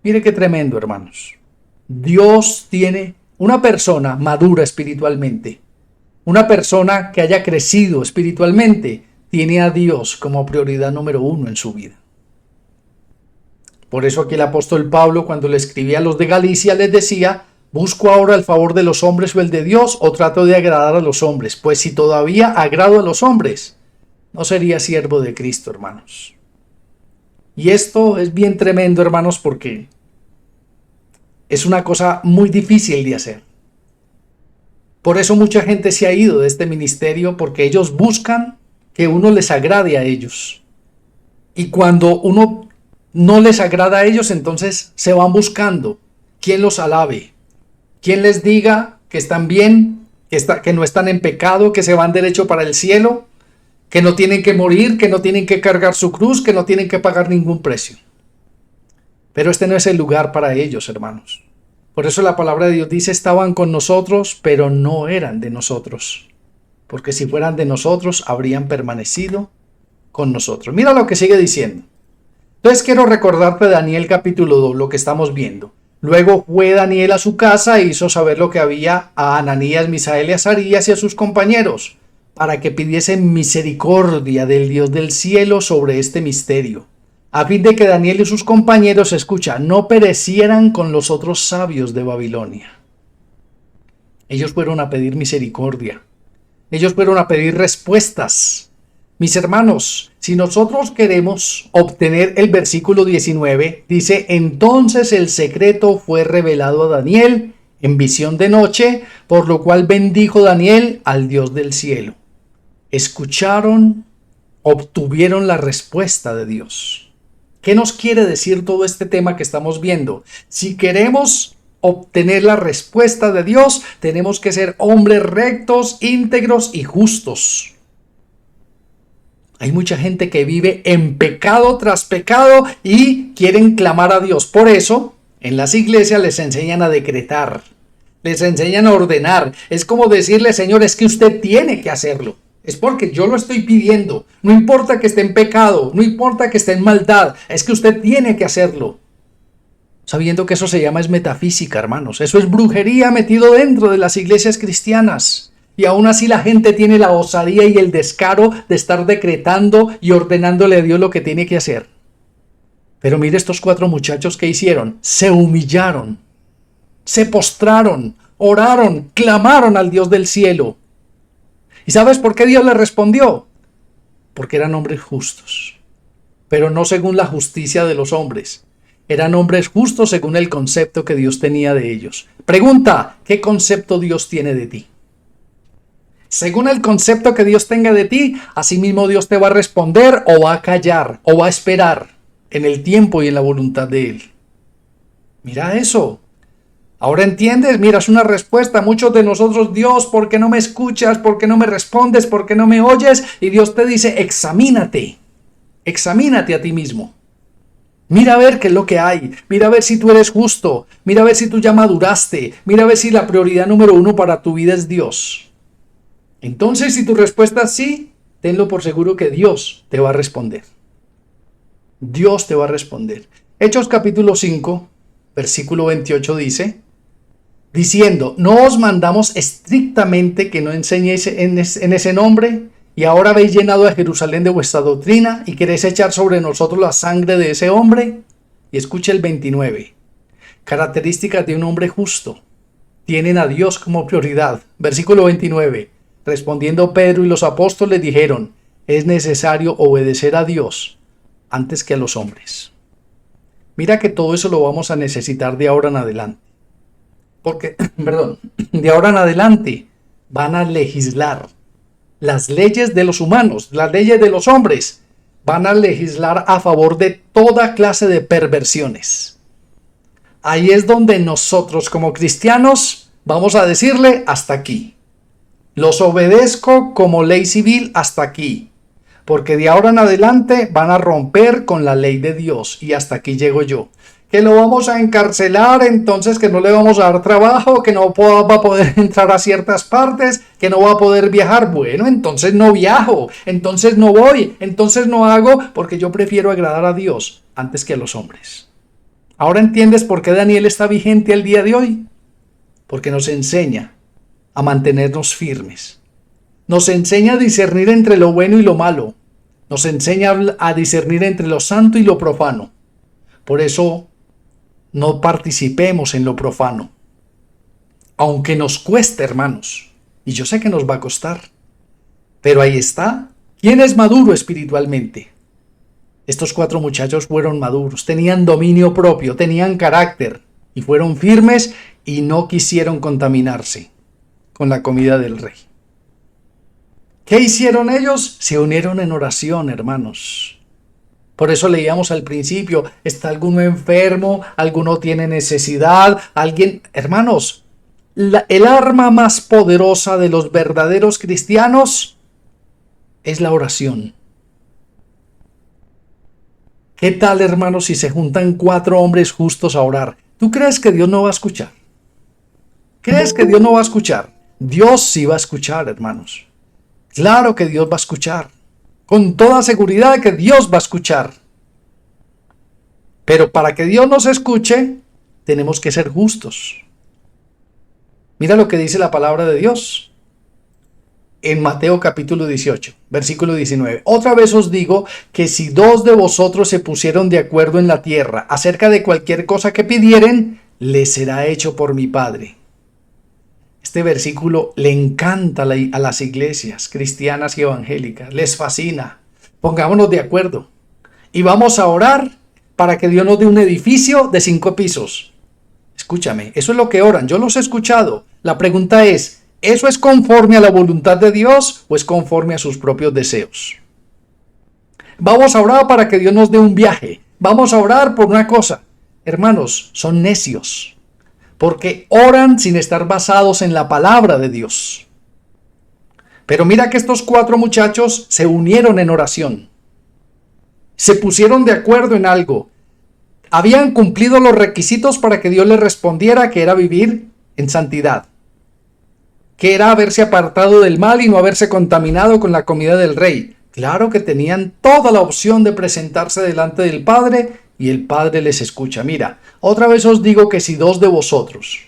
Mire qué tremendo, hermanos. Dios tiene una persona madura espiritualmente, una persona que haya crecido espiritualmente, tiene a Dios como prioridad número 1 en su vida. Por eso aquí el apóstol Pablo, cuando le escribía a los de Galicia, les decía: busco ahora el favor de los hombres o el de Dios, o trato de agradar a los hombres, pues si todavía agrado a los hombres, no sería siervo de Cristo, hermanos. Y esto es bien tremendo, hermanos, porque es una cosa muy difícil de hacer. Por eso mucha gente se ha ido de este ministerio, porque ellos buscan que uno les agrade a ellos. Y cuando uno no les agrada a ellos, entonces se van buscando quién los alabe, quién les diga que están bien, que no están en pecado, que se van derecho para el cielo, que no tienen que morir, que no tienen que cargar su cruz, que no tienen que pagar ningún precio. Pero este no es el lugar para ellos, hermanos. Por eso la palabra de Dios dice: estaban con nosotros, pero no eran de nosotros. Porque si fueran de nosotros, habrían permanecido con nosotros. Mira lo que sigue diciendo. Entonces quiero recordarte Daniel capítulo 2, lo que estamos viendo. Luego fue Daniel a su casa e hizo saber lo que había a Ananías, Misael y Azarías y a sus compañeros, para que pidiesen misericordia del Dios del cielo sobre este misterio, a fin de que Daniel y sus compañeros, escucha, no perecieran con los otros sabios de Babilonia. Ellos fueron a pedir misericordia. Ellos fueron a pedir respuestas. Mis hermanos, si nosotros queremos obtener el versículo 19, dice: entonces el secreto fue revelado a Daniel en visión de noche, por lo cual bendijo Daniel al Dios del cielo. Escucharon, obtuvieron la respuesta de Dios. ¿Qué nos quiere decir todo este tema que estamos viendo? Si queremos obtener la respuesta de Dios, tenemos que ser hombres rectos, íntegros y justos. Hay mucha gente que vive en pecado tras pecado y quieren clamar a Dios. Por eso, en las iglesias les enseñan a decretar, les enseñan a ordenar. Es como decirle, Señor, es que usted tiene que hacerlo. Es porque yo lo estoy pidiendo. No importa que esté en pecado, no importa que esté en maldad, es que usted tiene que hacerlo. Sabiendo que eso se llama es metafísica, hermanos. Eso es brujería metido dentro de las iglesias cristianas. Y aún así la gente tiene la osadía y el descaro de estar decretando y ordenándole a Dios lo que tiene que hacer. Pero mire estos 4 muchachos que hicieron. Se humillaron, se postraron, oraron, clamaron al Dios del cielo. ¿Y sabes por qué Dios les respondió? Porque eran hombres justos, pero no según la justicia de los hombres. Eran hombres justos según el concepto que Dios tenía de ellos. Pregunta, ¿qué concepto Dios tiene de ti? Según el concepto que Dios tenga de ti, así mismo Dios te va a responder o va a callar o va a esperar en el tiempo y en la voluntad de Él. Mira eso. Ahora entiendes, mira, es una respuesta. Muchos de nosotros, Dios, ¿por qué no me escuchas? ¿Por qué no me respondes? ¿Por qué no me oyes? Y Dios te dice, examínate a ti mismo. Mira a ver qué es lo que hay, mira a ver si tú eres justo, mira a ver si tú ya maduraste, mira a ver si la prioridad número 1 para tu vida es Dios. Entonces, si tu respuesta es sí, tenlo por seguro que Dios te va a responder. Dios te va a responder. Hechos capítulo 5, versículo 28 dice, diciendo, no os mandamos estrictamente que no enseñéis en ese nombre, y ahora habéis llenado a Jerusalén de vuestra doctrina, y queréis echar sobre nosotros la sangre de ese hombre. Y escucha el 29. Características de un hombre justo. Tienen a Dios como prioridad. Versículo 29. Respondiendo Pedro y los apóstoles dijeron, es necesario obedecer a Dios antes que a los hombres. Mira que todo eso lo vamos a necesitar de ahora en adelante. Porque, de ahora en adelante van a legislar las leyes de los humanos, las leyes de los hombres. Van a legislar a favor de toda clase de perversiones. Ahí es donde nosotros como cristianos vamos a decirle hasta aquí. Los obedezco como ley civil hasta aquí, porque de ahora en adelante van a romper con la ley de Dios y hasta aquí llego yo. Que lo vamos a encarcelar, entonces que no le vamos a dar trabajo, que no va a poder entrar a ciertas partes, que no va a poder viajar. Bueno, entonces no viajo, entonces no voy, entonces no hago, porque yo prefiero agradar a Dios antes que a los hombres. ¿Ahora entiendes por qué Daniel está vigente al día de hoy? Porque nos enseña a mantenernos firmes. Nos enseña a discernir entre lo bueno y lo malo. Nos enseña a discernir entre lo santo y lo profano. Por eso no participemos en lo profano. Aunque nos cueste, hermanos. Y yo sé que nos va a costar. Pero ahí está. ¿Quién es maduro espiritualmente? Estos 4 muchachos fueron maduros. Tenían dominio propio, tenían carácter. Y fueron firmes y no quisieron contaminarse con la comida del rey. ¿Qué hicieron ellos? Se unieron en oración, hermanos. Por eso leíamos al principio, ¿está alguno enfermo? ¿Alguno tiene necesidad? ¿Alguien? Hermanos, el arma más poderosa de los verdaderos cristianos es la oración. ¿Qué tal, hermanos, si se juntan 4 hombres justos a orar? ¿Tú crees que Dios no va a escuchar? ¿Crees que Dios no va a escuchar? Dios sí va a escuchar, hermanos. Claro que Dios va a escuchar. Con toda seguridad que Dios va a escuchar. Pero para que Dios nos escuche, tenemos que ser justos. Mira lo que dice la palabra de Dios. En Mateo capítulo 18, versículo 19. Otra vez os digo que si 2 de vosotros se pusieron de acuerdo en la tierra acerca de cualquier cosa que pidieren, les será hecho por mi Padre. Este versículo le encanta a las iglesias cristianas y evangélicas. Les fascina. Pongámonos de acuerdo. Y vamos a orar para que Dios nos dé un edificio de 5 pisos. Escúchame, eso es lo que oran. Yo los he escuchado. La pregunta es, ¿eso es conforme a la voluntad de Dios o es conforme a sus propios deseos? Vamos a orar para que Dios nos dé un viaje. Vamos a orar por una cosa. Hermanos, son necios. porque oran sin estar basados en la palabra de Dios. Pero mira que estos 4 muchachos se unieron en oración. Se pusieron de acuerdo en algo. Habían cumplido los requisitos para que Dios les respondiera, que era vivir en santidad, que era haberse apartado del mal y no haberse contaminado con la comida del rey. Claro que tenían toda la opción de presentarse delante del Padre y el Padre les escucha. Mira, otra vez os digo que si 2 de vosotros,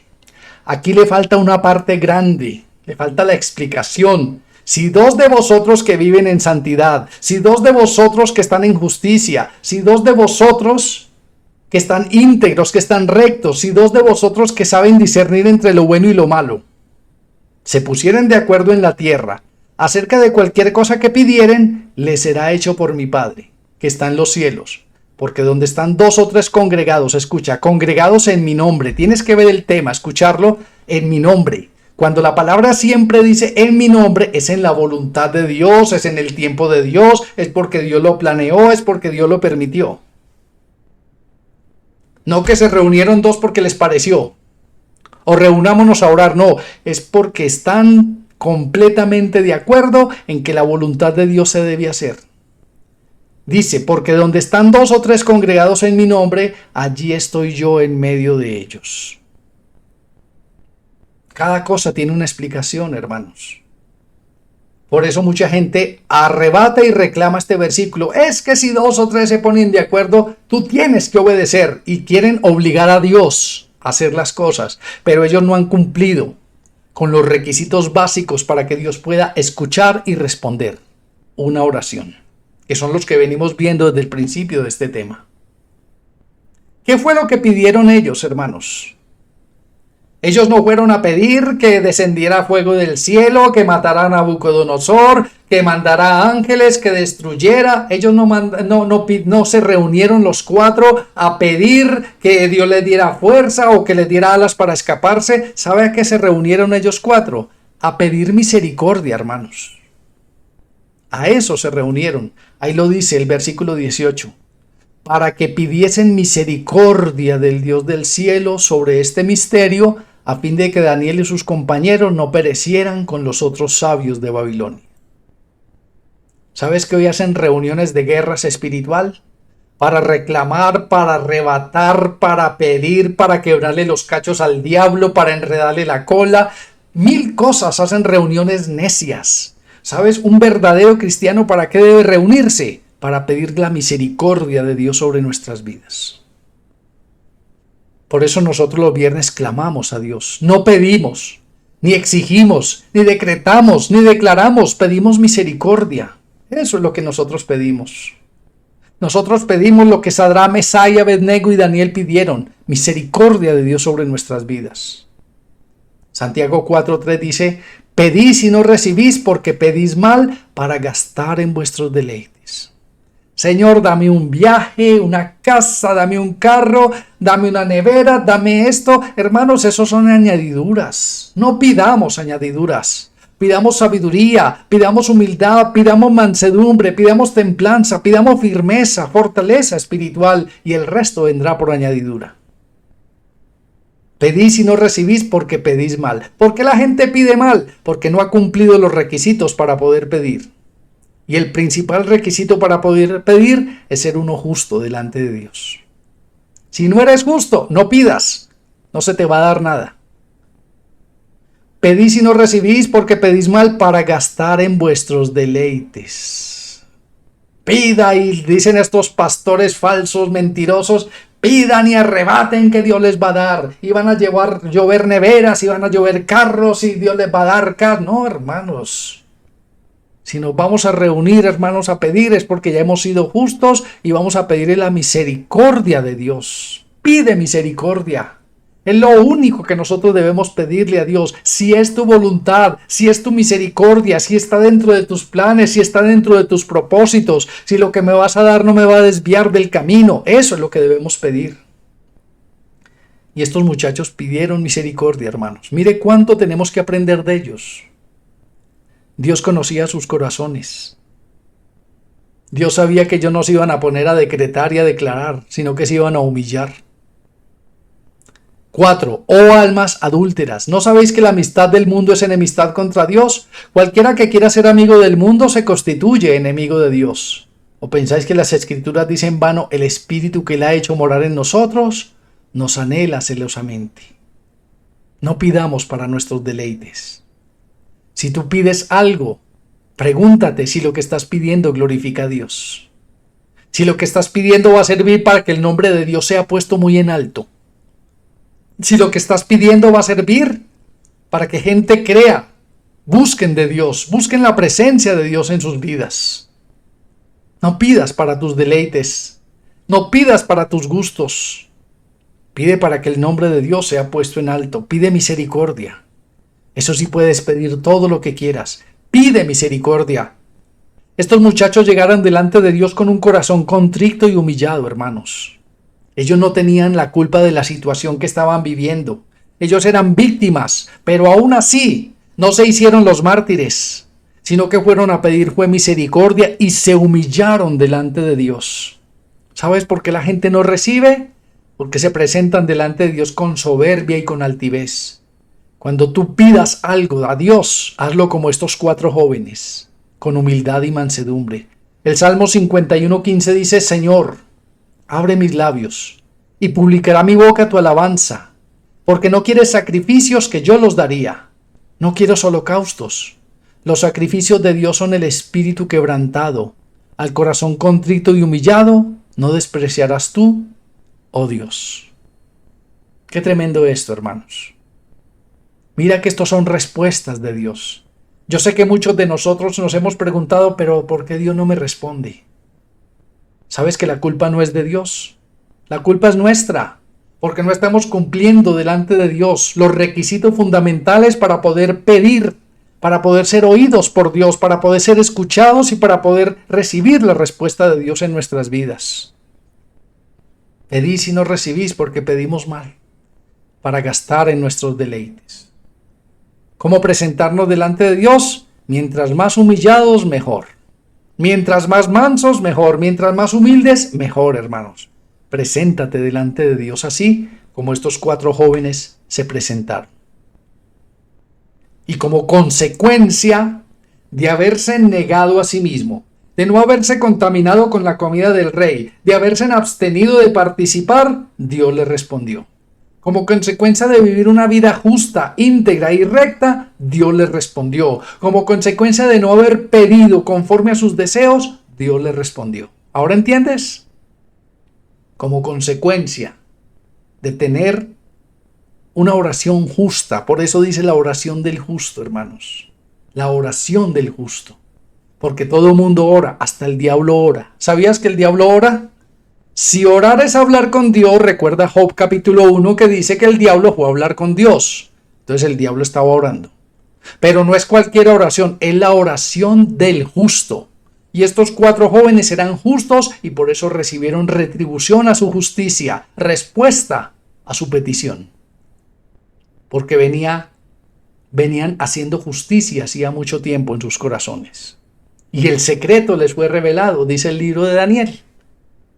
aquí le falta una parte grande, le falta la explicación. Si 2 de vosotros que viven en santidad, si 2 de vosotros que están en justicia, si 2 de vosotros que están íntegros, que están rectos, si 2 de vosotros que saben discernir entre lo bueno y lo malo, se pusieran de acuerdo en la tierra acerca de cualquier cosa que pidieren, les será hecho por mi Padre, que está en los cielos. Porque donde están 2 o 3 congregados, escucha, congregados en mi nombre, tienes que ver el tema, escucharlo, en mi nombre. Cuando la palabra siempre dice en mi nombre, es en la voluntad de Dios, es en el tiempo de Dios, es porque Dios lo planeó, es porque Dios lo permitió. No que se reunieron 2 porque les pareció, o reunámonos a orar, no, es porque están completamente de acuerdo en que la voluntad de Dios se debe hacer. Dice, porque donde están 2 o 3 congregados en mi nombre, allí estoy yo en medio de ellos. Cada cosa tiene una explicación, hermanos. Por eso mucha gente arrebata y reclama este versículo. Es que si 2 o 3 se ponen de acuerdo, tú tienes que obedecer, y quieren obligar a Dios a hacer las cosas. Pero ellos no han cumplido con los requisitos básicos para que Dios pueda escuchar y responder una oración, que son los que venimos viendo desde el principio de este tema. ¿Qué fue lo que pidieron ellos, hermanos? Ellos no fueron a pedir que descendiera fuego del cielo, que matara a Nabucodonosor, que mandara ángeles, que destruyera. Ellos no se reunieron los 4 a pedir que Dios les diera fuerza o que les diera alas para escaparse. ¿Sabe a qué se reunieron ellos 4? A pedir misericordia, hermanos. A eso se reunieron. Ahí lo dice el versículo 18. Para que pidiesen misericordia del Dios del cielo sobre este misterio, a fin de que Daniel y sus compañeros no perecieran con los otros sabios de Babilonia. ¿Sabes que hoy hacen reuniones de guerras espiritual? Para reclamar, para arrebatar, para pedir, para quebrarle los cachos al diablo, para enredarle la cola. 1000 cosas, hacen reuniones necias. ¿Sabes? Un verdadero cristiano, ¿para qué debe reunirse? Para pedir la misericordia de Dios sobre nuestras vidas. Por eso nosotros los viernes clamamos a Dios. No pedimos, ni exigimos, ni decretamos, ni declaramos. Pedimos misericordia. Eso es lo que nosotros pedimos. Nosotros pedimos lo que Sadrach, Mesach, Abednego y Daniel pidieron. Misericordia de Dios sobre nuestras vidas. Santiago 4:3 dice: pedís y no recibís, porque pedís mal para gastar en vuestros deleites. Señor, dame un viaje, una casa, dame un carro, dame una nevera, dame esto. Hermanos, esos son añadiduras. No pidamos añadiduras. Pidamos sabiduría, pidamos humildad, pidamos mansedumbre, pidamos templanza, pidamos firmeza, fortaleza espiritual, y el resto vendrá por añadidura. Pedís y no recibís porque pedís mal. ¿Por qué la gente pide mal? Porque no ha cumplido los requisitos para poder pedir. Y el principal requisito para poder pedir es ser uno justo delante de Dios. Si no eres justo, no pidas. No se te va a dar nada. Pedís y no recibís porque pedís mal para gastar en vuestros deleites. Pida, y dicen estos pastores falsos, mentirosos, pidan y arrebaten que Dios les va a dar. Y van a llover neveras, y van a llover carros, y Dios les va a dar carros. No, hermanos. Si nos vamos a reunir, hermanos, a pedir, es porque ya hemos sido justos y vamos a pedirle la misericordia de Dios. Pide misericordia. Es lo único que nosotros debemos pedirle a Dios. Si es tu voluntad, si es tu misericordia, si está dentro de tus planes, si está dentro de tus propósitos, si lo que me vas a dar no me va a desviar del camino. Eso es lo que debemos pedir. Y estos muchachos pidieron misericordia, hermanos. Mire cuánto tenemos que aprender de ellos. Dios conocía sus corazones. Dios sabía que ellos no se iban a poner a decretar y a declarar, sino que se iban a humillar. 4. Oh almas adúlteras, ¿no sabéis que la amistad del mundo es enemistad contra Dios? Cualquiera que quiera ser amigo del mundo se constituye enemigo de Dios. ¿O pensáis que las Escrituras dicen vano, el Espíritu que Él ha hecho morar en nosotros nos anhela celosamente? No pidamos para nuestros deleites. Si tú pides algo, pregúntate si lo que estás pidiendo glorifica a Dios. Si lo que estás pidiendo va a servir para que el nombre de Dios sea puesto muy en alto. Si lo que estás pidiendo va a servir para que gente crea, busquen de Dios, busquen la presencia de Dios en sus vidas. No pidas para tus deleites, no pidas para tus gustos. Pide para que el nombre de Dios sea puesto en alto. Pide misericordia. Eso sí, puedes pedir todo lo que quieras. Pide misericordia. Estos muchachos llegaron delante de Dios con un corazón contrito y humillado, hermanos. Ellos no tenían la culpa de la situación que estaban viviendo. Ellos eran víctimas, pero aún así no se hicieron los mártires, sino que fueron a pedir fue misericordia y se humillaron delante de Dios. ¿Sabes por qué la gente no recibe? Porque se presentan delante de Dios con soberbia y con altivez. Cuando tú pidas algo a Dios, hazlo como estos 4 jóvenes, con humildad y mansedumbre. El Salmo 51:15 dice, Señor, abre mis labios, y publicará mi boca tu alabanza, porque no quieres sacrificios que yo los daría. No quiero holocaustos. Los sacrificios de Dios son el espíritu quebrantado. Al corazón contrito y humillado, no despreciarás tú, oh Dios. Qué tremendo esto, hermanos. Mira que estos son respuestas de Dios. Yo sé que muchos de nosotros nos hemos preguntado, pero ¿por qué Dios no me responde? ¿Sabes que la culpa no es de Dios? La culpa es nuestra, porque no estamos cumpliendo delante de Dios los requisitos fundamentales para poder pedir, para poder ser oídos por Dios, para poder ser escuchados y para poder recibir la respuesta de Dios en nuestras vidas. Pedís y no recibís porque pedimos mal, para gastar en nuestros deleites. ¿Cómo presentarnos delante de Dios? Mientras más humillados, mejor. Mientras más mansos, mejor. Mientras más humildes, mejor, hermanos. Preséntate delante de Dios así como estos 4 jóvenes se presentaron. Y como consecuencia de haberse negado a sí mismo, de no haberse contaminado con la comida del rey, de haberse abstenido de participar, Dios le respondió. Como consecuencia de vivir una vida justa, íntegra y recta, Dios le respondió. Como consecuencia de no haber pedido conforme a sus deseos, Dios le respondió. ¿Ahora entiendes? Como consecuencia de tener una oración justa. Por eso dice la oración del justo, hermanos. La oración del justo. Porque todo mundo ora, hasta el diablo ora. ¿Sabías que el diablo ora? Si orar es hablar con Dios, recuerda Job capítulo 1 que dice que el diablo fue a hablar con Dios. Entonces el diablo estaba orando. Pero no es cualquier oración, es la oración del justo. Y estos 4 jóvenes eran justos y por eso recibieron retribución a su justicia, respuesta a su petición. Porque venían haciendo justicia hacía mucho tiempo en sus corazones. Y el secreto les fue revelado, dice el libro de Daniel.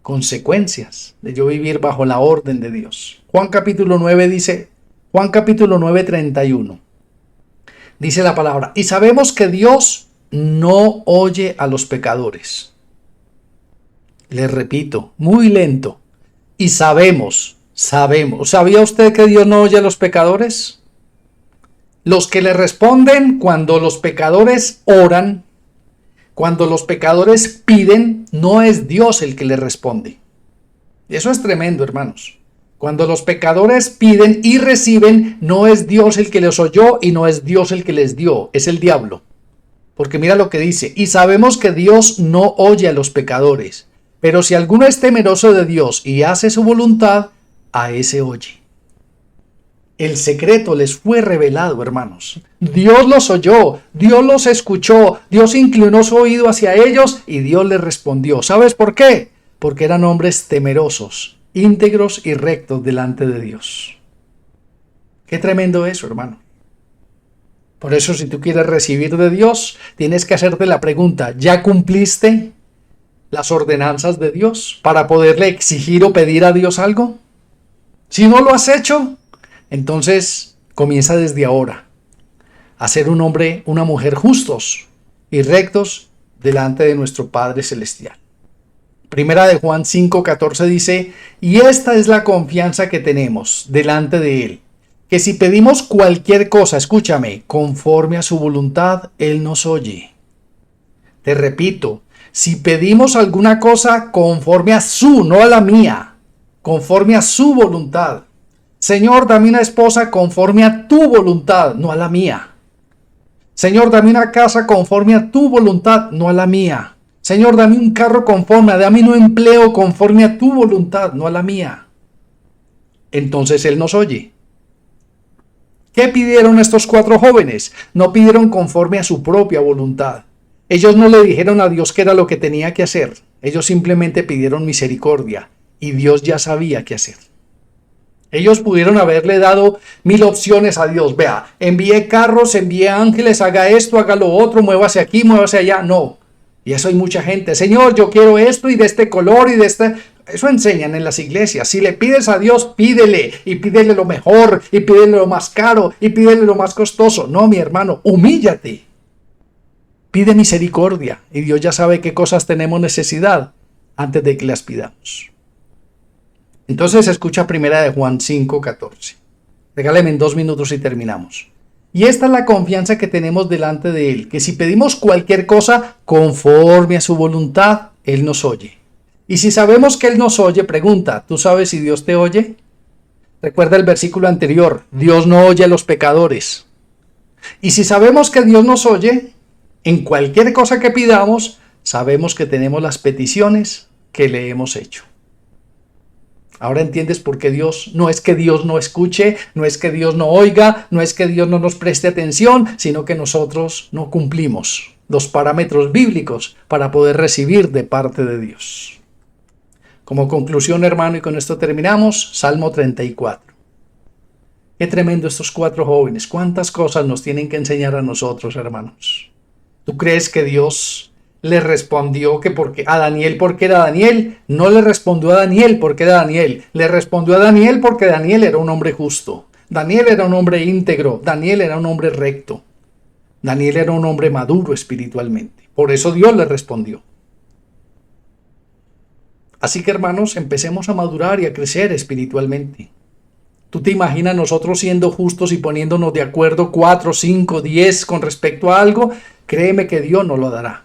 Consecuencias de yo vivir bajo la orden de Dios. Juan capítulo 9 dice, Juan capítulo 9, 31. Dice la palabra, y sabemos que Dios no oye a los pecadores. Les repito, muy lento. Y sabemos. ¿Sabía usted que Dios no oye a los pecadores? Los que le responden cuando los pecadores oran, cuando los pecadores piden, no es Dios el que les responde. Eso es tremendo, hermanos. Cuando los pecadores piden y reciben, no es Dios el que les oyó y no es Dios el que les dio, es el diablo. Porque mira lo que dice, y sabemos que Dios no oye a los pecadores, pero si alguno es temeroso de Dios y hace su voluntad, a ese oye. El secreto les fue revelado, hermanos. Dios los oyó, Dios los escuchó, Dios inclinó su oído hacia ellos y Dios les respondió. ¿Sabes por qué? Porque eran hombres temerosos, íntegros y rectos delante de Dios. Qué tremendo eso, hermano. Por eso, si tú quieres recibir de Dios, tienes que hacerte la pregunta, ¿ya cumpliste las ordenanzas de Dios para poderle exigir o pedir a Dios algo? Si no lo has hecho, Entonces, comienza desde ahora a ser un hombre, una mujer justos y rectos delante de nuestro Padre Celestial. Primera de Juan 5:14 dice, y esta es la confianza que tenemos delante de Él, que si pedimos cualquier cosa, escúchame, conforme a su voluntad, Él nos oye. Te repito, si pedimos alguna cosa conforme a su, no a la mía, conforme a su voluntad. Señor, dame una esposa conforme a tu voluntad, no a la mía. Señor, dame una casa conforme a tu voluntad, no a la mía. Señor, dame un carro conforme, dame un empleo conforme a tu voluntad, no a la mía. Entonces Él nos oye. ¿Qué pidieron estos 4 jóvenes? No pidieron conforme a su propia voluntad. Ellos no le dijeron a Dios qué era lo que tenía que hacer. Ellos simplemente pidieron misericordia y Dios ya sabía qué hacer. Ellos pudieron haberle dado 1000 opciones a Dios. Vea, envíe carros, envíe ángeles, haga esto, haga lo otro, muévase aquí, muévase allá. No. Y eso hay mucha gente. Señor, yo quiero esto y de este color y de este... Eso enseñan en las iglesias. Si le pides a Dios, pídele. Y pídele lo mejor, y pídele lo más caro, y pídele lo más costoso. No, mi hermano, humíllate. Pide misericordia. Y Dios ya sabe qué cosas tenemos necesidad antes de que las pidamos. Entonces escucha primera de Juan 5:14. Regáleme en 2 minutos y terminamos. Y esta es la confianza que tenemos delante de Él, que si pedimos cualquier cosa conforme a su voluntad, Él nos oye. Y si sabemos que Él nos oye, pregunta, ¿tú sabes si Dios te oye? Recuerda el versículo anterior, Dios no oye a los pecadores. Y si sabemos que Dios nos oye, en cualquier cosa que pidamos, sabemos que tenemos las peticiones que le hemos hecho. Ahora entiendes por qué Dios, no es que Dios no escuche, no es que Dios no oiga, no es que Dios no nos preste atención, sino que nosotros no cumplimos los parámetros bíblicos para poder recibir de parte de Dios. Como conclusión, hermano, y con esto terminamos, Salmo 34. Qué tremendo estos 4 jóvenes, cuántas cosas nos tienen que enseñar a nosotros, hermanos. ¿Tú crees que Dios le respondió que porque a Daniel porque era Daniel? No le respondió a Daniel porque era Daniel. Le respondió a Daniel porque Daniel era un hombre justo. Daniel era un hombre íntegro. Daniel era un hombre recto. Daniel era un hombre maduro espiritualmente. Por eso Dios le respondió. Así que, hermanos, empecemos a madurar y a crecer espiritualmente. ¿Tú te imaginas nosotros siendo justos y poniéndonos de acuerdo 4, 5, 10 con respecto a algo? Créeme que Dios nos lo dará.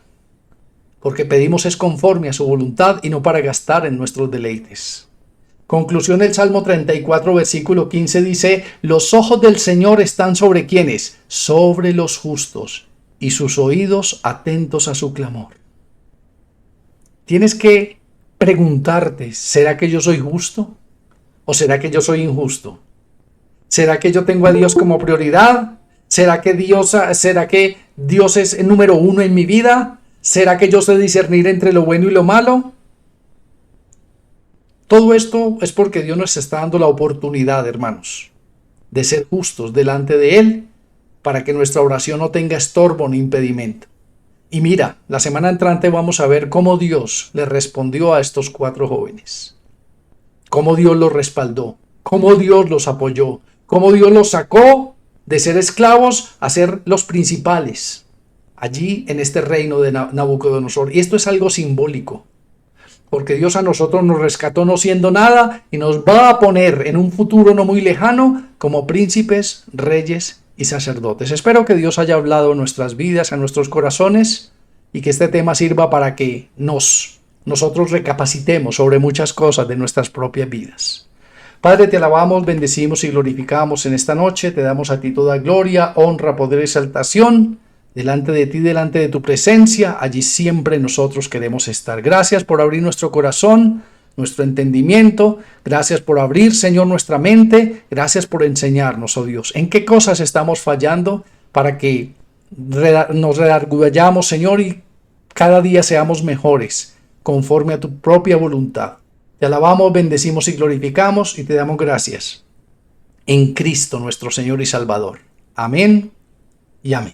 Porque pedimos es conforme a su voluntad y no para gastar en nuestros deleites. Conclusión del Salmo 34, versículo 15 dice, los ojos del Señor están sobre ¿quiénes? Sobre los justos, y sus oídos atentos a su clamor. Tienes que preguntarte, ¿será que yo soy justo? ¿O será que yo soy injusto? ¿Será que yo tengo a Dios como prioridad? ¿Será que Dios es el número 1 en mi vida? ¿Será que yo sé discernir entre lo bueno y lo malo? Todo esto es porque Dios nos está dando la oportunidad, hermanos, de ser justos delante de Él para que nuestra oración no tenga estorbo ni impedimento. Y mira, la semana entrante vamos a ver cómo Dios le respondió a estos 4 jóvenes. Cómo Dios los respaldó, cómo Dios los apoyó, cómo Dios los sacó de ser esclavos a ser los principales allí en este reino de Nabucodonosor. Y esto es algo simbólico, porque Dios a nosotros nos rescató no siendo nada y nos va a poner en un futuro no muy lejano como príncipes, reyes y sacerdotes. Espero que Dios haya hablado en nuestras vidas, en nuestros corazones, y que este tema sirva para que nosotros recapacitemos sobre muchas cosas de nuestras propias vidas. Padre, te alabamos, bendecimos y glorificamos en esta noche. Te damos a ti toda gloria, honra, poder y exaltación. Delante de ti, delante de tu presencia, allí siempre nosotros queremos estar. Gracias por abrir nuestro corazón, nuestro entendimiento. Gracias por abrir, Señor, nuestra mente. Gracias por enseñarnos, oh Dios, en qué cosas estamos fallando para que nos redarguyamos, Señor, y cada día seamos mejores, conforme a tu propia voluntad. Te alabamos, bendecimos y glorificamos y te damos gracias. En Cristo nuestro Señor y Salvador. Amén y amén.